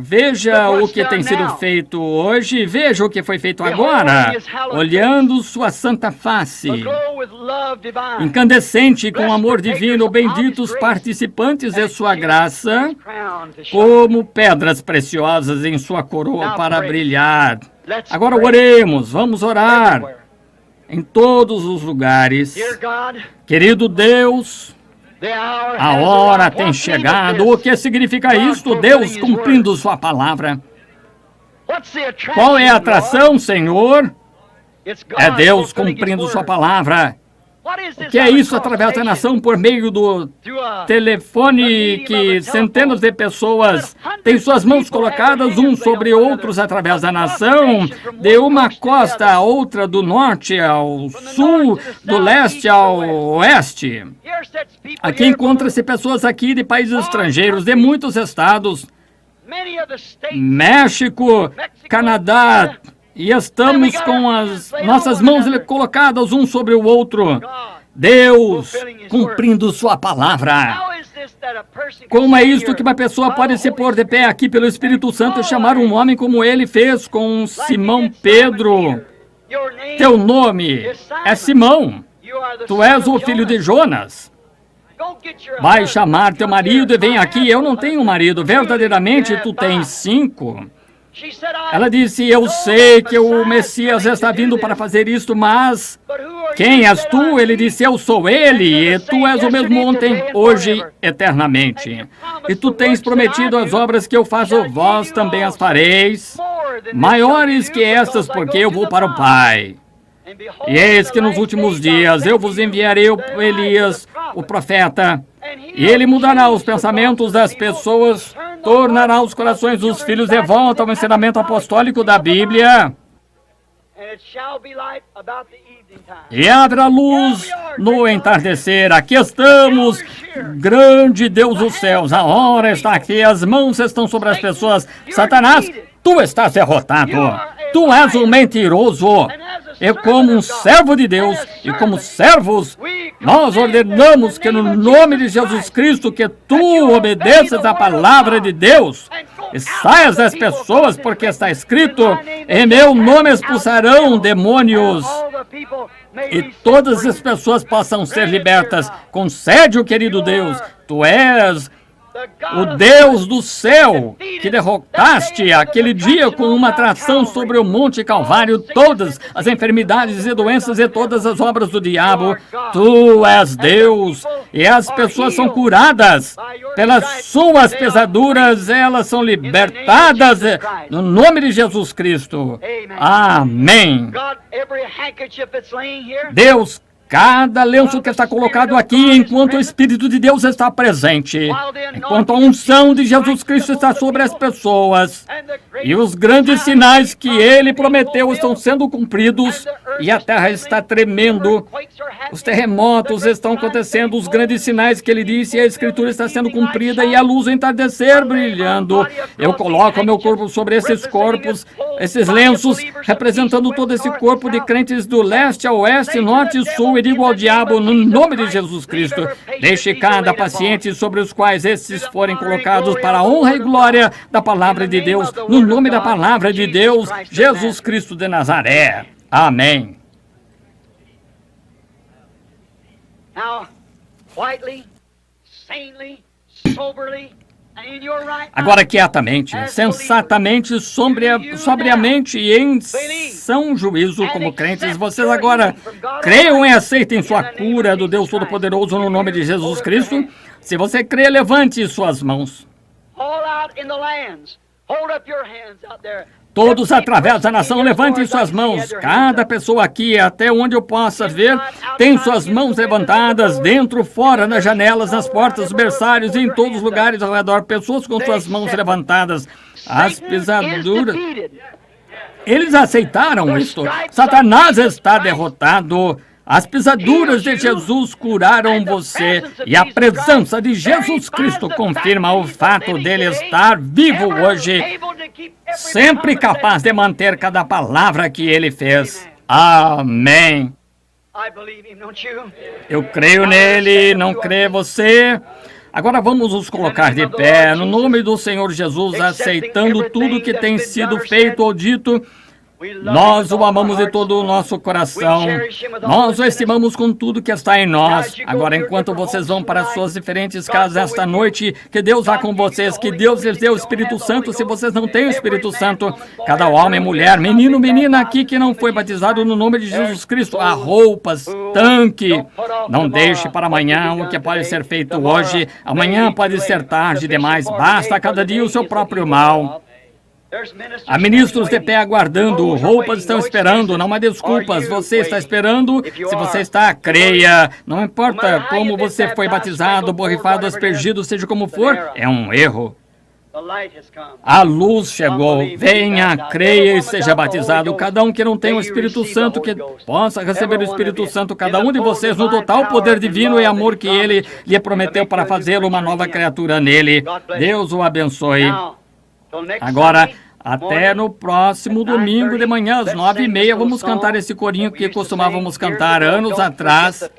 A: veja o que tem sido feito hoje, veja o que foi feito agora, olhando sua santa face, incandescente com amor divino, benditos participantes de sua graça, como pedras preciosas em sua coroa para brilhar. Agora oremos, vamos orar. Em todos os lugares. Querido Deus, a hora tem chegado. O que significa isto? Deus cumprindo sua palavra. Qual é a atração, Senhor? É Deus cumprindo sua palavra. O que é isso através da nação por meio do telefone que centenas de pessoas têm suas mãos colocadas uns sobre outros através da nação, de uma costa à outra, do norte ao sul, do leste ao oeste. Aqui encontra-se pessoas aqui de países estrangeiros, de muitos estados, México, Canadá, e estamos com as nossas mãos colocadas um sobre o outro. Deus cumprindo sua palavra. Como é isto que uma pessoa pode se pôr de pé aqui pelo Espírito Santo e chamar um homem como ele fez com Simão Pedro? Teu nome é Simão. Tu és o filho de Jonas. Vai chamar teu marido e vem aqui. Eu não tenho marido. Verdadeiramente, tu tens 5. Ela disse, eu sei que o Messias está vindo para fazer isto, mas quem és tu? Ele disse, eu sou ele, e tu és o mesmo ontem, hoje, eternamente. E tu tens prometido as obras que eu faço, vós também as fareis, maiores que estas, porque eu vou para o Pai. E eis que nos últimos dias eu vos enviarei Elias, o profeta, e ele mudará os pensamentos das pessoas, tornará os corações dos filhos de volta ao ensinamento apostólico da Bíblia. E haverá luz no entardecer. Aqui estamos, grande Deus dos céus. A hora está aqui, as mãos estão sobre as pessoas. Satanás, tu estás derrotado. Tu és um mentiroso. E como um servo de Deus e como servos, nós ordenamos que no nome de Jesus Cristo que tu obedeças à palavra de Deus e saias das pessoas, porque está escrito, em meu nome expulsarão demônios e todas as pessoas possam ser libertas. Concede, o querido Deus, tu és o Deus do céu, que derrotaste aquele dia com uma atração sobre o Monte Calvário todas as enfermidades e doenças e todas as obras do diabo. Tu és Deus e as pessoas são curadas pelas suas pesaduras, elas são libertadas no nome de Jesus Cristo. Amém. Deus, cada lenço que está colocado aqui, enquanto o Espírito de Deus está presente, enquanto a unção de Jesus Cristo está sobre as pessoas, e os grandes sinais que Ele prometeu estão sendo cumpridos, e a terra está tremendo, Os terremotos estão acontecendo, os grandes sinais que ele disse, e a Escritura está sendo cumprida, e a luz do entardecer brilhando. Eu coloco o meu corpo sobre esses corpos, esses lenços, representando todo esse corpo de crentes do leste ao oeste, norte e sul, e digo ao diabo, no nome de Jesus Cristo, deixe cada paciente sobre os quais esses forem colocados para a honra e glória da palavra de Deus, no nome da palavra de Deus, Jesus Cristo de Nazaré. Amém. Agora quietamente, sensatamente, sobriamente e em são juízo como crentes, vocês agora creiam e aceitem sua cura do Deus Todo-Poderoso no nome de Jesus Cristo. Se você crê, levante suas mãos. Todos através da nação, levantem suas mãos. Cada pessoa aqui, até onde eu possa ver, tem suas mãos levantadas, dentro, fora, nas janelas, nas portas, nos berçários e em todos os lugares ao redor. Pessoas com suas mãos levantadas. As pisaduras. Eles aceitaram isto. Satanás está derrotado. As pisaduras de Jesus curaram você, e a presença de Jesus Cristo confirma o fato dele estar vivo hoje, sempre capaz de manter cada palavra que ele fez. Amém. Eu creio nele, não crê você? Agora vamos nos colocar de pé, no nome do Senhor Jesus, aceitando tudo que tem sido feito ou dito. Nós o amamos de todo o nosso coração. Nós o estimamos com tudo que está em nós. Agora, enquanto vocês vão para suas diferentes casas esta noite, que Deus vá com vocês, que Deus lhes dê o Espírito Santo, se vocês não têm o Espírito Santo. Cada homem, mulher, menino, menina aqui que não foi batizado no nome de Jesus Cristo, há roupas, tanque. Não deixe para amanhã o que pode ser feito hoje. Amanhã pode ser tarde demais. Basta cada dia o seu próprio mal. Há ministros de pé aguardando, roupas estão esperando, não há desculpas, você está esperando, se você está, creia, não importa como você foi batizado, borrifado, aspergido, seja como for, é um erro. A luz chegou, venha, creia e seja batizado. Cada um que não tem o Espírito Santo, que possa receber o Espírito Santo, cada um de vocês no total poder divino e amor que Ele lhe prometeu para fazê-lo uma nova criatura nele. Deus o abençoe. Agora, até no próximo domingo de manhã, às 9h30, vamos cantar esse corinho que costumávamos cantar anos atrás.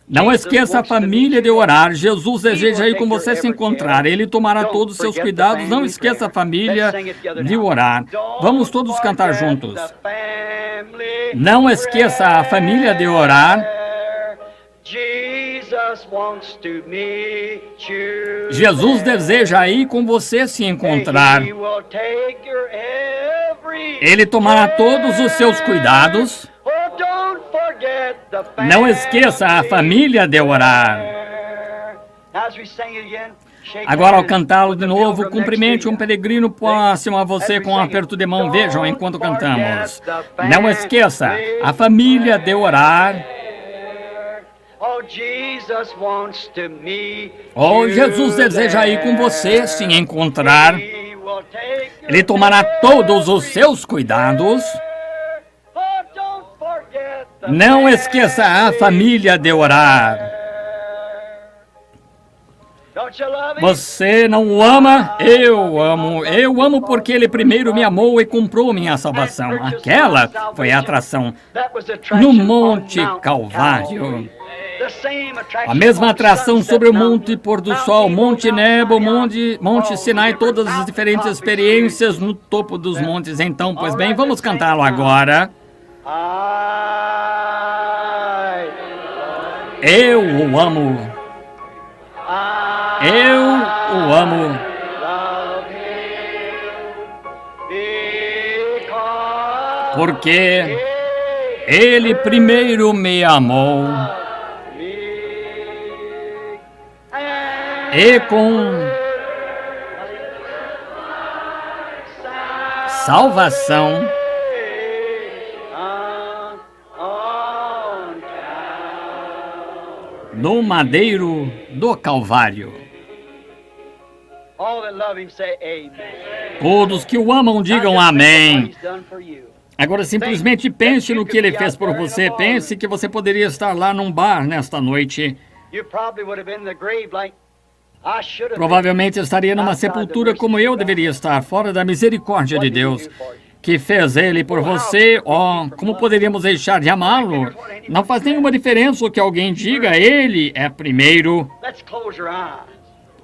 A: Não esqueça a família de orar. Jesus deseja ir com você se encontrar. Ele tomará todos os seus cuidados. Não esqueça a família de orar. Vamos todos cantar juntos. Não esqueça a família de orar. Jesus deseja ir com você se encontrar. Ele tomará todos os seus cuidados. Não esqueça a família de orar. Agora, ao cantá-lo de novo, cumprimente um peregrino próximo a você com um aperto de mão. Vejam enquanto cantamos. Não esqueça a família de orar. Oh, Jesus deseja ir com você se encontrar. Ele tomará todos os seus cuidados. Não esqueça a família de orar. Você não o ama? Eu amo. Eu amo porque Ele primeiro me amou e comprou minha salvação. Aquela foi a atração no Monte Calvário. A mesma atração sobre o Monte Pôr do Sol, Monte Nebo, Monte Sinai, todas as diferentes experiências no topo dos montes. Então, pois bem, vamos cantá-lo agora. Eu o amo. Eu o amo. Porque Ele primeiro me amou. E com salvação no madeiro do Calvário. Todos que o amam digam amém. Agora, simplesmente pense no que ele fez por você. Pense que você poderia estar lá num bar nesta noite. Provavelmente estaria numa sepultura como eu deveria estar, fora da misericórdia de Deus, que fez ele por você. Oh, como poderíamos deixar de amá-lo? Não faz nenhuma diferença o que alguém diga, ele é primeiro.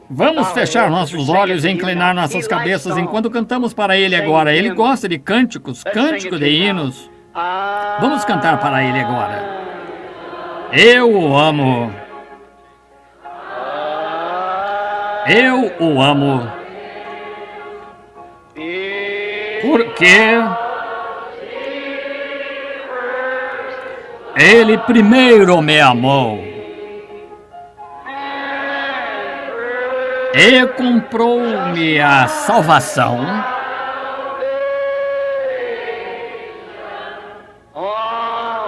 A: Vamos fechar nossos olhos e inclinar nossas cabeças enquanto cantamos para ele agora. Ele gosta de cânticos, cântico de hinos. Vamos cantar para ele agora. Eu o amo. Eu o amo. Porque ele primeiro me amou e comprou-me a salvação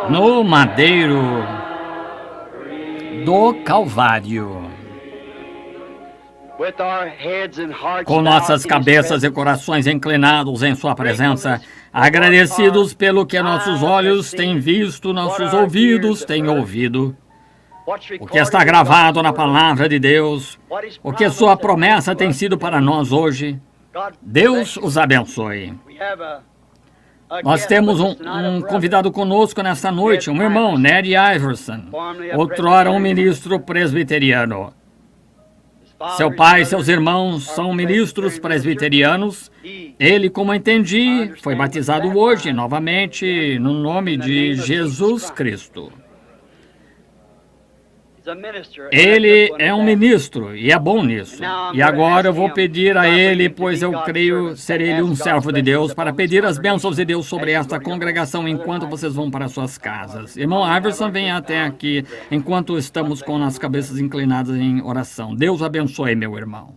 A: no madeiro do Calvário. Com nossas cabeças e corações inclinados em sua presença, agradecidos pelo que nossos olhos têm visto, nossos ouvidos têm ouvido, o que está gravado na palavra de Deus, o que sua promessa tem sido para nós hoje. Deus os abençoe. Nós temos um convidado conosco nesta noite, um irmão, Ned Iverson, outrora um ministro presbiteriano. Seu pai e seus irmãos são ministros presbiterianos. Ele, como entendi, foi batizado hoje, novamente, no nome de Jesus Cristo. Ele é um ministro e é bom nisso. E agora eu vou pedir a ele, pois eu creio ser ele um servo de Deus, para pedir as bênçãos de Deus sobre esta congregação enquanto vocês vão para suas casas. Irmão Iverson, venha até aqui enquanto estamos com as cabeças inclinadas em oração. Deus abençoe, meu irmão.